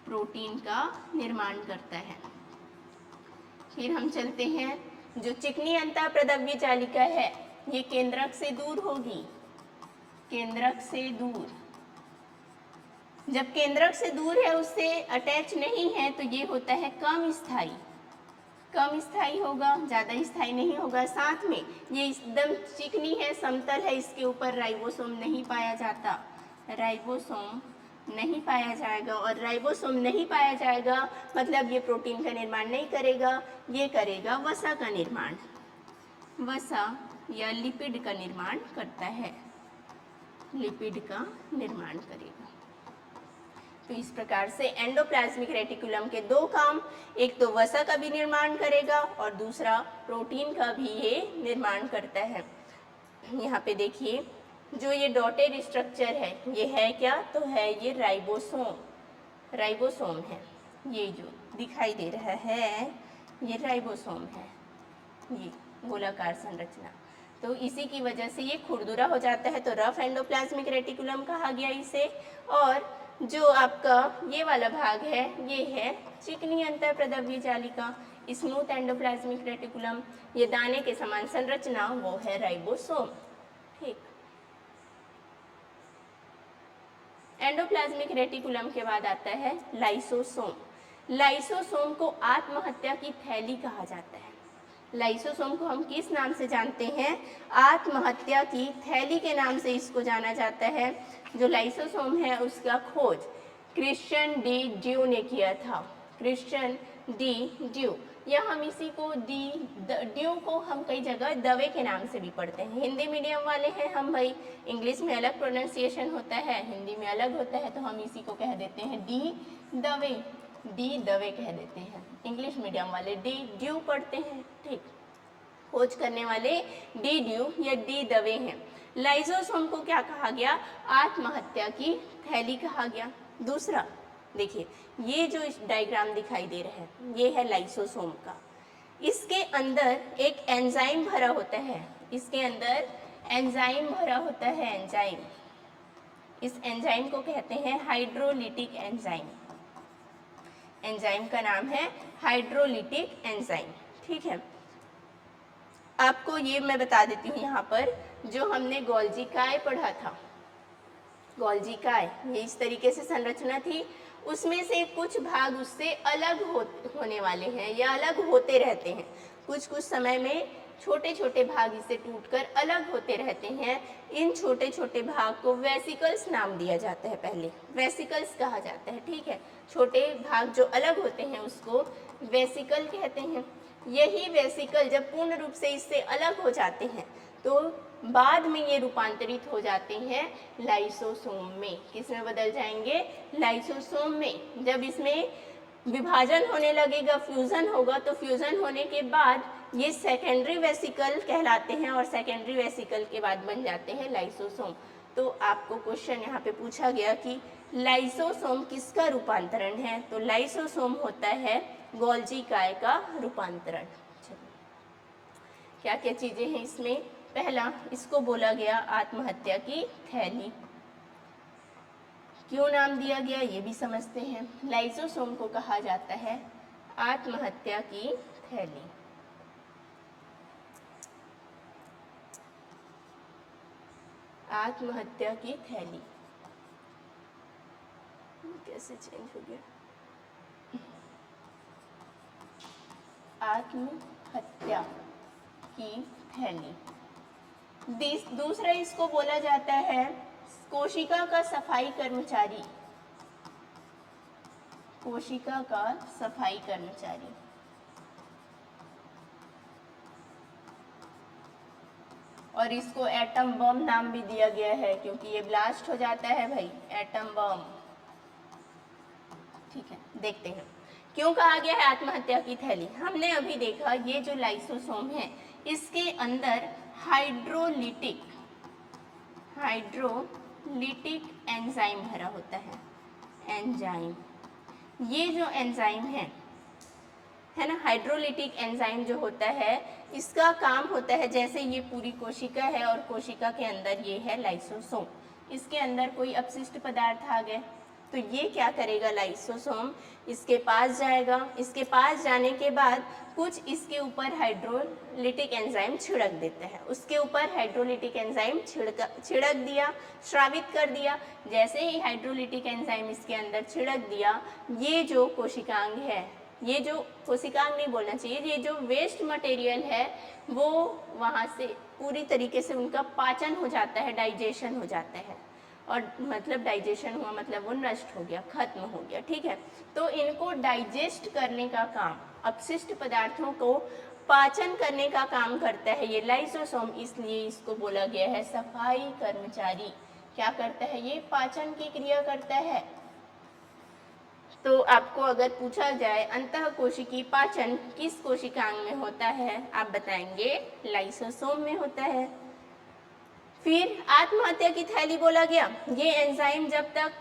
प्रोटीन का निर्माण करता है। फिर हम चलते हैं, जो चिकनी अंतःप्रदव्य जालिका है ये केंद्रक से दूर होगी, केंद्रक से दूर। जब केंद्रक से दूर है, उससे अटैच नहीं है, तो ये होता है कम स्थायी, कम स्थायी होगा, ज़्यादा स्थायी नहीं होगा। साथ में ये एकदम चिकनी है, समतल है, इसके ऊपर राइबोसोम नहीं पाया जाता, राइबोसोम नहीं पाया जाएगा। और राइबोसोम नहीं पाया जाएगा मतलब ये प्रोटीन का निर्माण नहीं करेगा, ये करेगा वसा का निर्माण, वसा या लिपिड का निर्माण करता है, लिपिड का निर्माण करेगा। तो इस प्रकार से एंडोप्लाज्मिक रेटिकुलम के दो काम, एक तो वसा का भी निर्माण करेगा और दूसरा प्रोटीन का भी ये निर्माण करता है। यहाँ पे देखिए, जो ये डॉटेड स्ट्रक्चर है ये है क्या, तो है ये राइबोसोम, राइबोसोम है। ये जो दिखाई दे रहा है ये राइबोसोम है, ये गोलाकार संरचना। तो इसी की वजह से ये खुरदुरा हो जाता है, तो रफ एंडोप्लाज्मिक रेटिकुलम कहा गया इसे। और जो आपका ये वाला भाग है ये है चिकनी अंतःप्रदव्य जालिका, स्मूथ एंडोप्लाज्मिक रेटिकुलम, ये दाने के समान संरचना, वो है राइबोसोम। ठीक, एंडोप्लाज्मिक रेटिकुलम के बाद आता है लाइसोसोम। लाइसोसोम को आत्महत्या की थैली कहा जाता है। लाइसोसोम को हम किस नाम से जानते हैं, आत्महत्या की थैली के नाम से इसको जाना जाता है। जो लाइसोसोम है उसका खोज क्रिश्चियन डी ड्यू ने किया था, क्रिश्चियन डी ड्यू, या हम इसी को ड्यू को हम कई जगह दवे के नाम से भी पढ़ते हैं। हिंदी मीडियम वाले हैं हम भाई, इंग्लिश में अलग प्रोनाउंसिएशन होता है, हिंदी में अलग होता है, तो हम इसी को कह देते हैं डी दवे, डी दवे कह देते हैं। इंग्लिश मीडियम वाले डी ड्यू पढ़ते हैं। ठीक, खोज करने वाले डी ड्यू या डी दवे हैं। लाइसोसोम को क्या कहा गया, आत्महत्या की थैली कहा गया। दूसरा देखिए, ये जो डायग्राम दिखाई दे रहा है ये है लाइसोसोम का, इसके अंदर एक एंजाइम भरा होता है, इसके अंदर एंजाइम भरा होता है, एंजाइम, इस एंजाइम को कहते हैं हाइड्रोलिटिक एंजाइम, एंजाइम का नाम है हाइड्रोलिटिक एंजाइम। ठीक है, आपको ये मैं बता देती हूँ यहाँ पर, जो हमने गोल्जी काय पढ़ा था, गोल्जी काय ये इस तरीके से संरचना थी, उसमें से कुछ भाग उससे अलग होने वाले हैं या अलग होते रहते हैं, कुछ कुछ समय में छोटे छोटे भाग इससे टूटकर अलग होते रहते हैं। इन छोटे छोटे भाग को वेसिकल्स नाम दिया जाता है, पहले वेसिकल्स कहा जाता है। ठीक है, छोटे भाग जो अलग होते हैं उसको वेसिकल कहते हैं। यही वेसिकल जब पूर्ण रूप से इससे अलग हो जाते हैं तो बाद में ये रूपांतरित हो जाते हैं लाइसोसोम में। किस में बदल जाएंगे, लाइसोसोम में। जब इसमें विभाजन होने लगेगा, फ्यूजन होगा, तो फ्यूजन होने के बाद ये सेकेंडरी वेसिकल कहलाते हैं और सेकेंडरी वेसिकल के बाद बन जाते हैं लाइसोसोम। तो आपको क्वेश्चन यहाँ पे पूछा गया कि लाइसोसोम किसका रूपांतरण है, तो लाइसोसोम होता है गोल्जी काय का रूपांतरण। क्या क्या चीजें हैं इसमें, पहला इसको बोला गया आत्महत्या की थैली, क्यों नाम दिया गया ये भी समझते हैं। लाइसोसोम को कहा जाता है आत्महत्या की थैली। आत्महत्या की थैली कैसे चेंज हो गया, आत्महत्या की थैली। दूसरा इसको बोला जाता है कोशिका का सफाई कर्मचारी, कोशिका का सफाई कर्मचारी। और इसको एटम बम नाम भी दिया गया है क्योंकि ये ब्लास्ट हो जाता है भाई, एटम बम। ठीक है, देखते हैं क्यों कहा गया है आत्महत्या की थैली। हमने अभी देखा ये जो लाइसोसोम है इसके अंदर हाइड्रोलिटिक एंजाइम भरा होता है, एंजाइम। ये जो एंजाइम है है ना। हाइड्रोलिटिक एंजाइम जो होता है इसका काम होता है, जैसे ये पूरी कोशिका है और कोशिका के अंदर ये है लाइसोसोम, इसके अंदर कोई अपशिष्ट पदार्थ आ गए तो ये क्या करेगा, लाइसोसोम इसके पास जाएगा, इसके पास जाने के बाद कुछ इसके ऊपर हाइड्रोलिटिक एंजाइम छिड़क देता है, उसके ऊपर हाइड्रोलिटिक एंजाइम छिड़क दिया, स्रावित कर दिया। जैसे ही हाइड्रोलिटिक एंजाइम इसके अंदर छिड़क दिया, ये जो कोशिकांग है, ये जो कोशिकांग नहीं बोलना चाहिए, ये जो वेस्ट मटेरियल है वो वहाँ से पूरी तरीके से उनका पाचन हो जाता है, डाइजेशन हो जाता है। और मतलब डाइजेशन हुआ मतलब वो नष्ट हो गया, खत्म हो गया, ठीक है। तो इनको डाइजेस्ट करने का काम, अपशिष्ट पदार्थों को पाचन करने का काम करता है ये लाइसोसोम, इसलिए इसको बोला गया है सफाई कर्मचारी। क्या करता है ये, पाचन की क्रिया करता है। तो आपको अगर पूछा जाए अंतः कोशिकीय पाचन किस कोशिकांग में होता है, आप बताएंगे लाइसोसोम में होता है। फिर आत्महत्या की थैली बोला गया, ये एंजाइम जब तक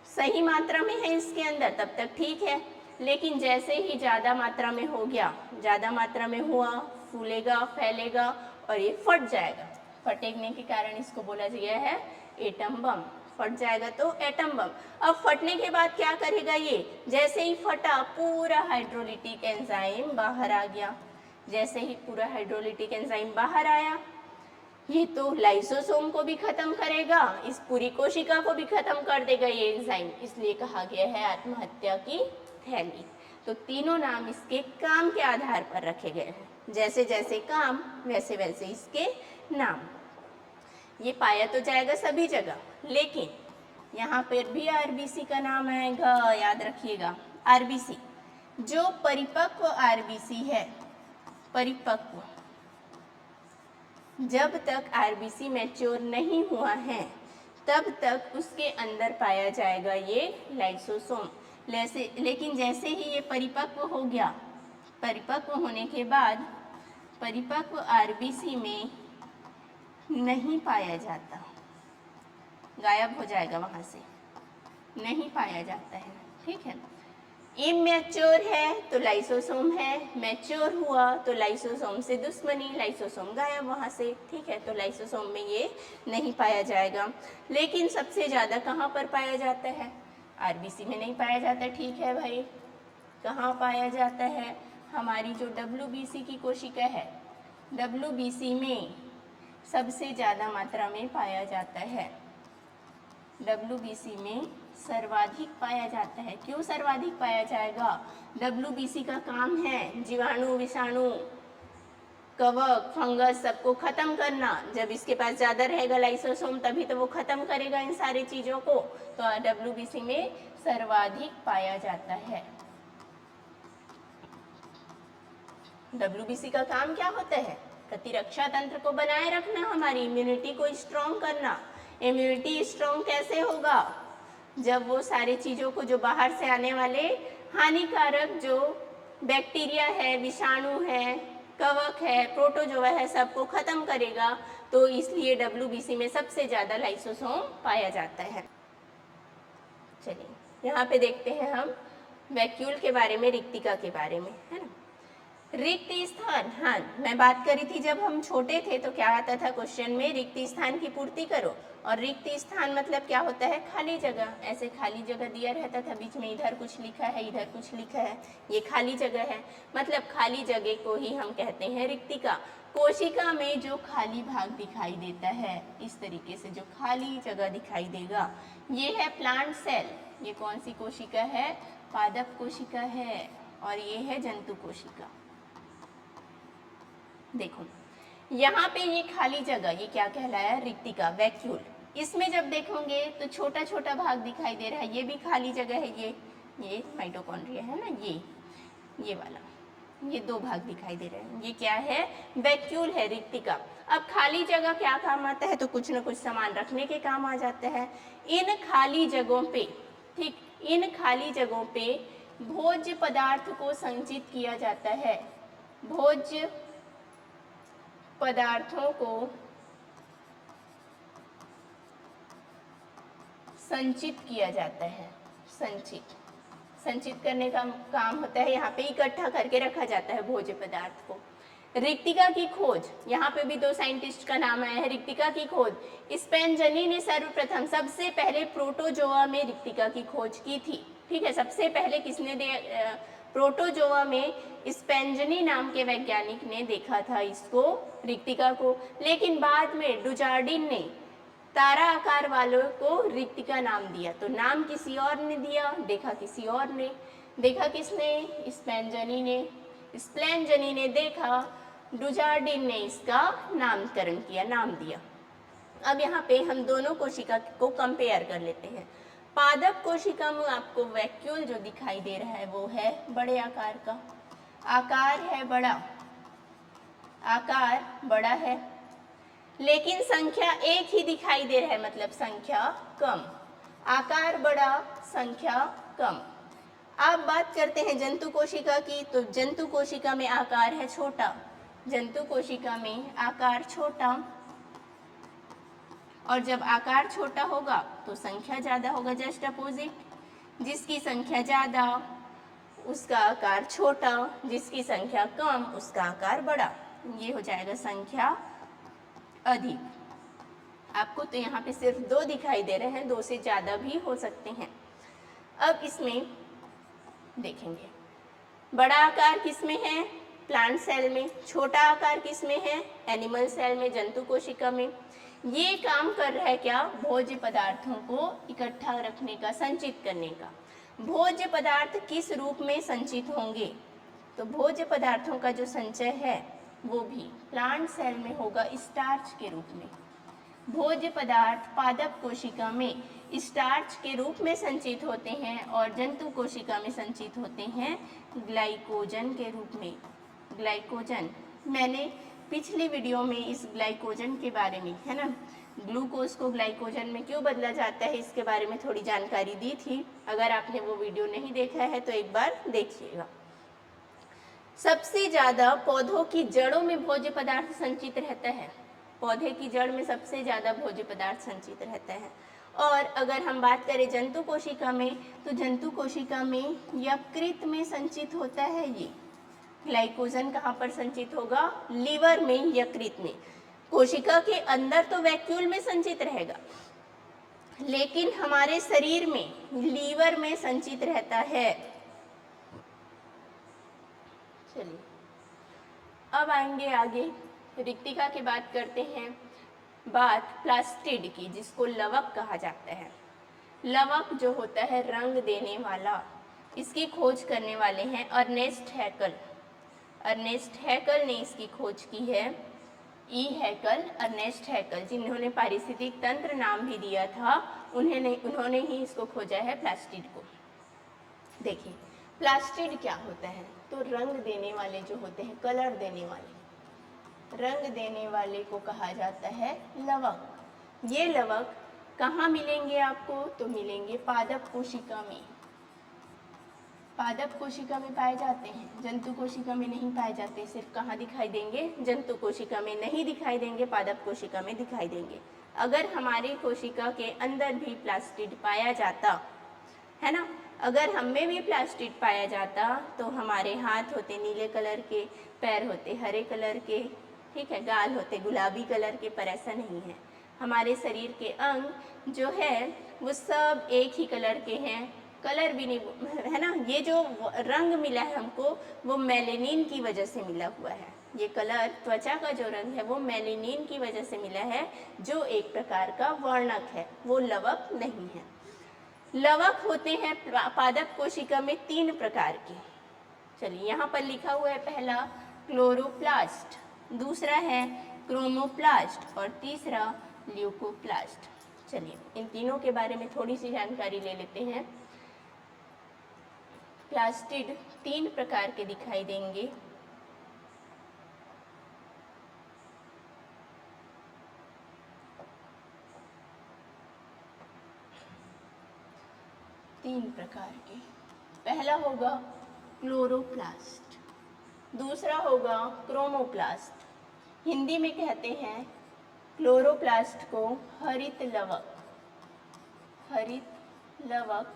सही मात्रा में है इसके अंदर तब तक ठीक है, लेकिन जैसे ही ज़्यादा मात्रा में हो गया, ज़्यादा मात्रा में हुआ, फूलेगा, फैलेगा और ये फट जाएगा। फटने के कारण इसको बोला गया है एटम बम। फट जाएगा तो एटम बम। अब फटने के बाद क्या करेगा ये, जैसे ही फटा पूरा हाइड्रोलिटिक एंजाइम बाहर आ गया। जैसे ही पूरा हाइड्रोलिटिक एंजाइम बाहर आया, ये तो लाइसोसोम को भी खत्म करेगा, इस पूरी कोशिका को भी खत्म कर देगा ये एंजाइम, इसलिए कहा गया है आत्महत्या की थैली। तो तीनों नाम इसके काम के आधार पर रखे गए हैं, जैसे जैसे काम वैसे वैसे इसके नाम। ये पाया तो जाएगा सभी जगह, लेकिन यहाँ पर भी आरबीसी का नाम आएगा, याद रखिएगा। आरबीसी जो परिपक्व आरबीसी है, परिपक्व, जब तक आरबीसी मैच्योर नहीं हुआ है तब तक उसके अंदर पाया जाएगा ये लाइसोसोम। लेकिन जैसे ही ये परिपक्व हो गया, परिपक्व होने के बाद परिपक्व आरबीसी में नहीं पाया जाता, गायब हो जाएगा, वहाँ से नहीं पाया जाता है, ठीक है। इमैच्योर है तो लाइसोसोम है, मैच्योर हुआ तो लाइसोसोम से दुश्मनी, लाइसोसोम गायब वहाँ से, ठीक है। तो लाइसोसोम में ये नहीं पाया जाएगा। लेकिन सबसे ज़्यादा कहाँ पर पाया जाता है, आरबीसी में नहीं पाया जाता, ठीक है भाई। कहाँ पाया जाता है, हमारी जो डब्ल्यूबीसी की कोशिका है, डब्ल्यूबीसी में सबसे ज़्यादा मात्रा में पाया जाता है, डब्ल्यूबीसी में सर्वाधिक पाया जाता है। क्यों सर्वाधिक पाया जाएगा, डब्ल्यूबीसी का काम है जीवाणु, विषाणु, कवक, फंगस सबको खत्म करना। जब इसके पास ज़्यादा रहेगा लाइसोसोम तभी तो वो खत्म करेगा इन सारी चीज़ों को। तो डब्ल्यूबीसी में सर्वाधिक पाया जाता है। डब्ल्यूबीसी का काम क्या होता है, प्रतिरक्षा तंत्र को बनाए रखना, हमारी इम्यूनिटी को स्ट्रॉन्ग करना। इम्यूनिटी स्ट्रॉन्ग कैसे होगा, जब वो सारी चीज़ों को, जो बाहर से आने वाले हानिकारक जो बैक्टीरिया है, विषाणु है, कवक है, प्रोटोजोआ है, सबको खत्म करेगा। तो इसलिए डब्ल्यूबीसी में सबसे ज़्यादा लाइसोसोम पाया जाता है। चलिए यहाँ पे देखते हैं हम वैक्यूल के बारे में, रिक्तिका के बारे में, है ना। रिक्त स्थान, हाँ मैं बात करी थी जब हम छोटे थे तो क्या आता था क्वेश्चन में, रिक्त स्थान की पूर्ति करो। और रिक्त स्थान मतलब क्या होता है, खाली जगह। ऐसे खाली जगह दिया रहता था, बीच में इधर कुछ लिखा है, इधर कुछ लिखा है, ये खाली जगह है, मतलब खाली जगह को ही हम कहते हैं रिक्तिका। कोशिका में जो खाली भाग दिखाई देता है, इस तरीके से जो खाली जगह दिखाई देगा, ये है प्लांट सेल। ये कौन सी कोशिका है, पादप कोशिका है, और ये है जंतु कोशिका। देखो यहाँ पे ये खाली जगह, ये क्या कहलाया, रिक्तिका, वैक्यूल। इसमें जब देखोगे तो छोटा छोटा भाग दिखाई दे रहा है, ये भी खाली जगह है, ये माइटोकॉन्ड्रिया है ना, ये वाला, ये दो भाग दिखाई दे रहे हैं, ये क्या है, वैक्यूल है, रिक्तिका। अब खाली जगह क्या काम आता है, तो कुछ न कुछ सामान रखने के काम आ जाता है। इन खाली जगहों पे, ठीक, इन खाली जगहों पे भोज्य पदार्थ को संचित किया जाता है, भोज्य पदार्थों को संचित किया जाता है, संचित। संचित करने का काम होता है, यहाँ पे इकट्ठा करके रखा जाता है भोज्य पदार्थ को। रिक्तिका की खोज, यहाँ पे भी दो साइंटिस्ट का नाम आया है। रिक्तिका की खोज, स्पेनजनी ने सर्वप्रथम सबसे पहले प्रोटोजोआ में रिक्तिका की खोज की थी। ठीक है, सबसे पहले किसने प्रोटोजोआ में स्पेनजनी नाम के वैज्ञानिक ने देखा था इसको, रिक्तिका को। लेकिन बाद में डुजार्डिन ने तारा आकार वालों को रिक्तिका नाम दिया। तो नाम किसी और ने दिया, देखा किसी और ने। देखा किसने? स्पेनजनी ने। स्पेनजनी ने देखा, डुजार्डिन ने इसका नामकरण किया, नाम दिया। अब यहाँ पे हम दोनों कोशिका को कंपेयर कर लेते हैं। पादप कोशिका में आपको वैक्यूल जो दिखाई दे रहा है वो है बड़े आकार का, आकार है बड़ा, आकार बड़ा है, लेकिन संख्या एक ही दिखाई दे रहा है, मतलब संख्या कम। आकार बड़ा, संख्या कम। आप बात करते हैं जंतु कोशिका की, तो जंतु कोशिका में आकार है छोटा, जंतु कोशिका में आकार छोटा, और जब आकार छोटा होगा तो संख्या ज़्यादा होगा, जस्ट अपोजिट। जिसकी संख्या ज़्यादा उसका आकार छोटा, जिसकी संख्या कम उसका आकार बड़ा। ये हो जाएगा संख्या अधिक। आपको तो यहाँ पे सिर्फ दो दिखाई दे रहे हैं, दो से ज़्यादा भी हो सकते हैं। अब इसमें देखेंगे बड़ा आकार किसमें है? प्लांट सेल में। छोटा आकार किसमें है? एनिमल सेल में, जंतु कोशिका में। ये काम कर रहा है क्या? भोज्य पदार्थों को इकट्ठा रखने का, संचित करने का। भोज्य पदार्थ किस रूप में संचित होंगे? तो भोज्य पदार्थों का जो संचय है वो भी प्लांट सेल में होगा स्टार्च के रूप में। भोज्य पदार्थ पादप कोशिका में स्टार्च के रूप में संचित होते हैं और जंतु कोशिका में संचित होते हैं ग्लाइकोजन के रूप में। ग्लाइकोजन, मैंने पिछली वीडियो में इस ग्लाइकोजन के बारे में, है ना, ग्लूकोज को ग्लाइकोजन में क्यों बदला जाता है इसके बारे में थोड़ी जानकारी दी थी। अगर आपने वो वीडियो नहीं देखा है तो एक बार देखिएगा। सबसे ज़्यादा पौधों की जड़ों में भोज्य पदार्थ संचित रहता है। पौधे की जड़ में सबसे ज़्यादा भोज्य पदार्थ संचित रहता है। और अगर हम बात करें जंतु कोशिका में, तो जंतु कोशिका में यकृत में संचित होता है ये ग्लाइकोजन। कहाँ पर संचित होगा? लीवर में, यकृत में। कोशिका के अंदर तो वैक्यूल में संचित रहेगा, लेकिन हमारे शरीर में लीवर में संचित रहता है। चलिए अब आएंगे आगे, रिक्तिका की बात करते हैं। बात प्लास्टिड की, जिसको लवक कहा जाता है। लवक जो होता है रंग देने वाला, इसकी खोज करने वाले हैं अर्नेस्ट हैकल। अर्नेस्ट हैकल ने इसकी खोज की है। ई हैकल, अर्नेस्ट हैकल, जिन्होंने पारिस्थितिक तंत्र नाम भी दिया था, उन्होंने ही इसको खोजा है प्लास्टिड को। देखिए प्लास्टिड क्या होता है? तो रंग देने वाले जो होते हैं, कलर देने वाले, रंग देने वाले को कहा जाता है लवक। ये लवक कहाँ मिलेंगे आपको? तो मिलेंगे पादप कोशिका में। पादप कोशिका में पाए जाते हैं, जंतु कोशिका में नहीं पाए जाते। सिर्फ कहाँ दिखाई देंगे? जंतु कोशिका में नहीं दिखाई देंगे, पादप कोशिका में दिखाई देंगे। अगर हमारी कोशिका के अंदर भी प्लास्टिड पाया जाता है ना, अगर हम में भी प्लास्टिड पाया जाता तो हमारे हाथ होते नीले कलर के, पैर होते हरे कलर के, ठीक है, गाल होते गुलाबी कलर के, पर ऐसा नहीं है। हमारे शरीर के अंग जो है वो सब एक ही कलर के हैं, कलर भी नहीं, है ना। ये जो रंग मिला है हमको वो मेलेनिन की वजह से मिला हुआ है। ये कलर, त्वचा का जो रंग है वो मेलेनिन की वजह से मिला है, जो एक प्रकार का वर्णक है, वो लवक नहीं है। लवक होते हैं पादप कोशिका में 3 प्रकार के। चलिए यहाँ पर लिखा हुआ है, पहला क्लोरोप्लास्ट, दूसरा है क्रोमोप्लास्ट और तीसरा ल्यूकोप्लास्ट। चलिए इन तीनों के बारे में थोड़ी सी जानकारी ले लेते हैं। प्लास्टिड 3 प्रकार के दिखाई देंगे। पहला होगा क्लोरोप्लास्ट, दूसरा होगा क्रोमोप्लास्ट। हिंदी में कहते हैं क्लोरोप्लास्ट को हरित लवक। हरित लवक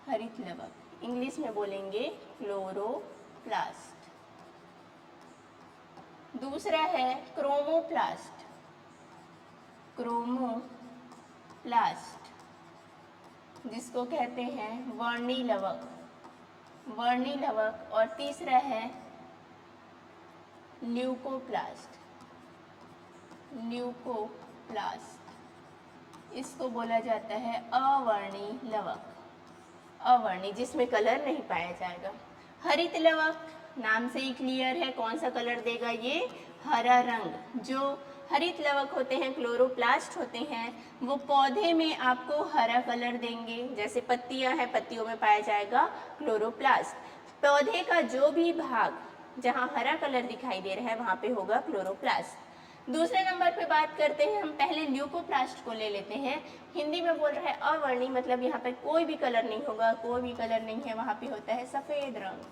हरित लवक, इंग्लिश में बोलेंगे क्लोरोप्लास्ट। दूसरा है क्रोमोप्लास्ट, क्रोमोप्लास्ट जिसको कहते हैं वर्णी लवक, वर्णी लवक। और तीसरा है ल्यूकोप्लास्ट, ल्यूकोप्लास्ट इसको बोला जाता है अवर्णी लवक, अवर्णी जिसमें कलर नहीं पाया जाएगा। हरित लवक नाम से ही क्लियर है कौन सा कलर देगा, ये हरा रंग। जो हरित लवक होते हैं, क्लोरोप्लास्ट होते हैं, वो पौधे में आपको हरा कलर देंगे। जैसे पत्तियां हैं, पत्तियों में पाया जाएगा क्लोरोप्लास्ट। पौधे का जो भी भाग जहाँ हरा कलर दिखाई दे रहा है वहाँ पे होगा क्लोरोप्लास्ट। दूसरे नंबर पे बात करते हैं हम, पहले ल्यूकोप्लास्ट को ले लेते हैं। हिंदी में बोल रहा है अवर्णी, मतलब यहाँ पे कोई भी कलर नहीं होगा, कोई भी कलर नहीं है, वहाँ पे होता है सफ़ेद रंग।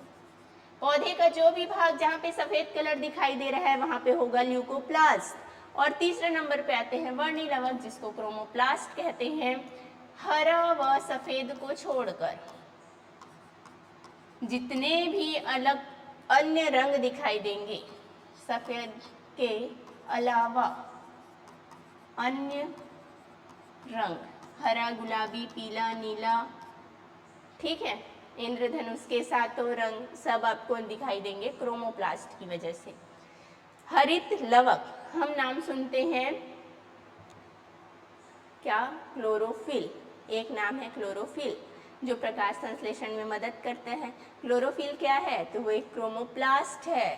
पौधे का जो भी भाग जहाँ पे सफ़ेद कलर दिखाई दे रहा है वहाँ पे होगा ल्यूकोप्लास्ट। और तीसरे नंबर पे आते हैं वर्णी लवक जिसको क्रोमोप्लास्ट कहते हैं। हरा व सफ़ेद को छोड़कर जितने भी अलग अन्य रंग दिखाई देंगे, सफ़ेद के अलावा अन्य रंग, हरा, गुलाबी, पीला, नीला, ठीक है, इंद्रधनुष के सातों रंग सब आपको दिखाई देंगे क्रोमोप्लास्ट की वजह से। हरित लवक हम नाम सुनते हैं क्या, क्लोरोफिल। एक नाम है क्लोरोफिल जो प्रकाश संश्लेषण में मदद करता है। क्लोरोफिल क्या है, तो वो एक क्रोमोप्लास्ट है।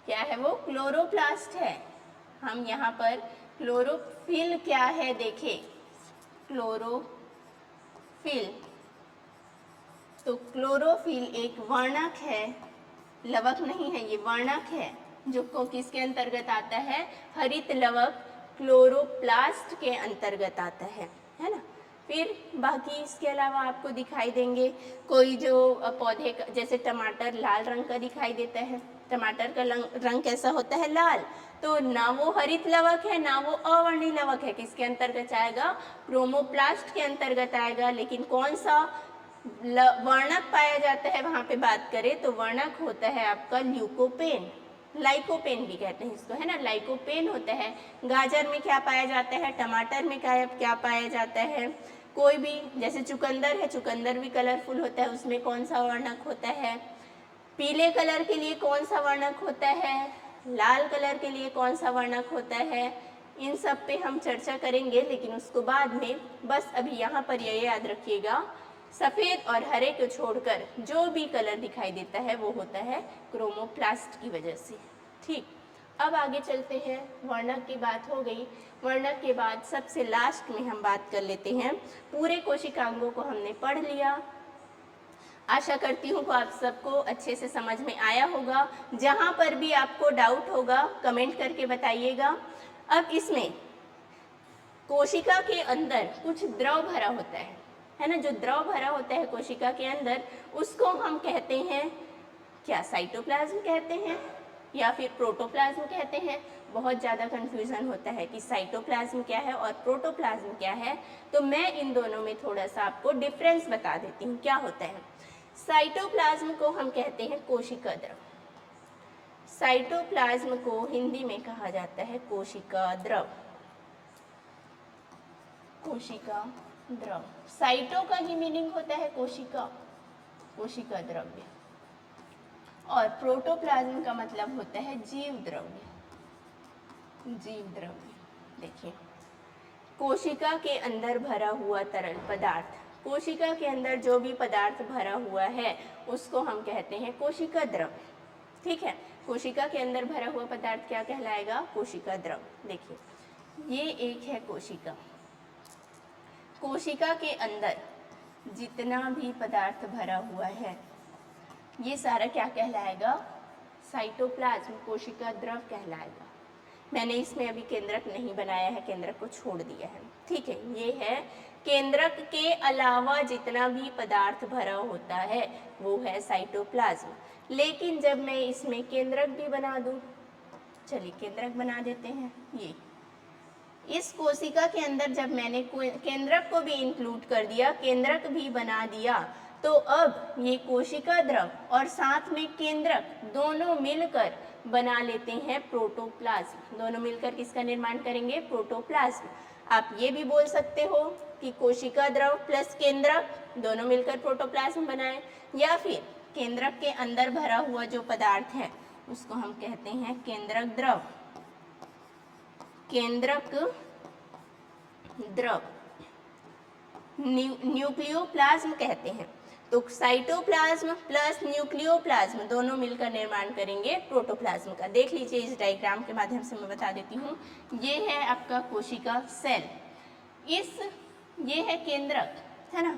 क्या है वो, क्लोरोप्लास्ट है। हम यहाँ पर क्लोरोफिल क्या है देखें, क्लोरोफिल, तो क्लोरोफिल एक वर्णक है, लवक नहीं है, ये वर्णक है जो को किसके अंतर्गत आता है, हरित लवक क्लोरोप्लास्ट के अंतर्गत आता है ना। फिर बाकी इसके अलावा आपको दिखाई देंगे कोई जो पौधे का, जैसे टमाटर लाल रंग का दिखाई देता है, टमाटर का रंग कैसा होता है, लाल, तो ना वो हरित लवक है ना वो अवर्णी लवक है। किसके अंतर्गत आएगा, क्रोमोप्लास्ट के अंतर्गत आएगा। लेकिन कौन सा वर्णक पाया जाता है वहाँ पे बात करें तो वर्णक होता है आपका ल्यूकोपेन, लाइकोपेन भी कहते हैं इसको, है ना, लाइकोपेन होता है। गाजर में क्या पाया जाता है, टमाटर में क्या पाया जाता है, कोई भी जैसे चुकंदर है, चुकंदर भी कलरफुल होता है, उसमें कौन सा वर्णक होता है, पीले कलर के लिए कौन सा वर्णक होता है, लाल कलर के लिए कौन सा वर्णक होता है, इन सब पे हम चर्चा करेंगे लेकिन उसको बाद में। बस अभी यहाँ पर ये याद रखिएगा, सफ़ेद और हरे को छोड़कर जो भी कलर दिखाई देता है वो होता है क्रोमोप्लास्ट की वजह से। ठीक, अब आगे चलते हैं। वर्णक की बात हो गई, वर्णक के बाद सबसे लास्ट में हम बात कर लेते हैं, पूरे कोशिकांगों को हमने पढ़ लिया। आशा करती हूँ कि आप सबको अच्छे से समझ में आया होगा। जहाँ पर भी आपको डाउट होगा कमेंट करके बताइएगा। अब इसमें कोशिका के अंदर कुछ द्रव भरा होता है ना, जो द्रव भरा होता है कोशिका के अंदर उसको हम कहते हैं क्या, साइटोप्लाज्म कहते हैं या फिर प्रोटोप्लाज्म कहते हैं। बहुत ज़्यादा कन्फ्यूज़न होता है कि साइटोप्लाज्म क्या है और प्रोटोप्लाज्म क्या है, तो मैं इन दोनों में थोड़ा सा आपको डिफरेंस बता देती हूँ क्या होता है। साइटोप्लाज्म को हम कहते हैं कोशिका द्रव, साइटोप्लाज्म को हिंदी में कहा जाता है कोशिका द्रव, कोशिका द्रव। साइटो का ही मीनिंग होता है कोशिका, कोशिका द्रव्य, और प्रोटोप्लाज्म का मतलब होता है जीव द्रव्य, जीव द्रव्य। देखिए, कोशिका के अंदर भरा हुआ तरल पदार्थ, कोशिका के अंदर जो भी पदार्थ भरा हुआ है उसको हम कहते हैं कोशिका द्रव। ठीक है, कोशिका के अंदर भरा हुआ पदार्थ क्या कहलाएगा, कोशिका द्रव। देखिए, ये एक है कोशिका, कोशिका के अंदर जितना भी पदार्थ भरा हुआ है ये सारा क्या कहलाएगा, साइटोप्लाज्म, कोशिका द्रव कहलाएगा। मैंने इसमें अभी केंद्रक नहीं बनाया है, केंद्रक को छोड़ दिया है। ठीक है, ये है केंद्रक के अलावा जितना भी पदार्थ भरा होता है वो है साइटोप्लाज्म। लेकिन जब मैं इसमें केंद्रक भी बना दूं, चलिए केंद्रक बना देते हैं। ये इस कोशिका के अंदर जब मैंने केंद्रक को भी इंक्लूड कर दिया, केंद्रक भी बना दिया, तो अब ये कोशिका द्रव और साथ में केंद्रक दोनों मिलकर बना लेते हैं प्रोटोप्लाज्म। दोनों मिलकर किसका निर्माण करेंगे? प्रोटोप्लाज्म। आप ये भी बोल सकते हो कि कोशिका द्रव प्लस केंद्रक दोनों मिलकर प्रोटोप्लाज्म बनाए, या फिर केंद्रक के अंदर भरा हुआ जो पदार्थ है उसको हम कहते हैं केंद्रक द्रव। केंद्रक द्रव न्यूक्लियोप्लाज्म कहते हैं। तो साइटोप्लाज्म प्लस न्यूक्लियोप्लाज्म दोनों मिलकर निर्माण करेंगे प्रोटोप्लाज्म का। देख लीजिए इस डायग्राम के माध्यम से मैं बता देती हूँ। ये है आपका कोशिका सेल, ये है केंद्रक, है ना।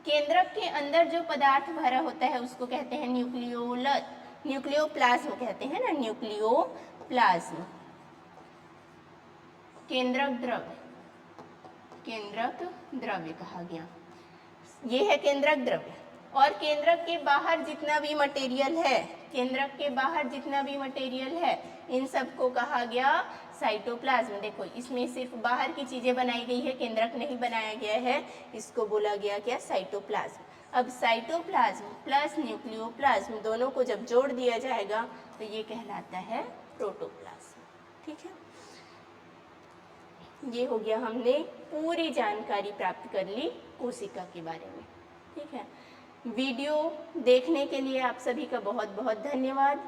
केंद्रक के अंदर जो पदार्थ भरा होता है उसको कहते हैं न्यूक्लियोप्लाज्म कहते हैं ना, न्यूक्लियोप्लाज्म। केंद्रक द्रव्य कहा गया, ये है केंद्रक द्रव्य। और केंद्रक के बाहर जितना भी मटेरियल है, केंद्रक के बाहर जितना भी मटेरियल है, इन सबको कहा गया साइटोप्लाज्म। देखो इसमें सिर्फ बाहर की चीजें बनाई गई है, केंद्रक नहीं बनाया गया है, इसको बोला गया क्या? साइटोप्लाज्म। अब साइटोप्लाज्म प्लस न्यूक्लियोप्लाज्म दोनों को जब जोड़ दिया जाएगा तो ये कहलाता है प्रोटोप्लाज्म। ठीक है, ये हो गया, हमने पूरी जानकारी प्राप्त कर ली कोशिका के बारे में। ठीक है, वीडियो देखने के लिए आप सभी का बहुत बहुत धन्यवाद।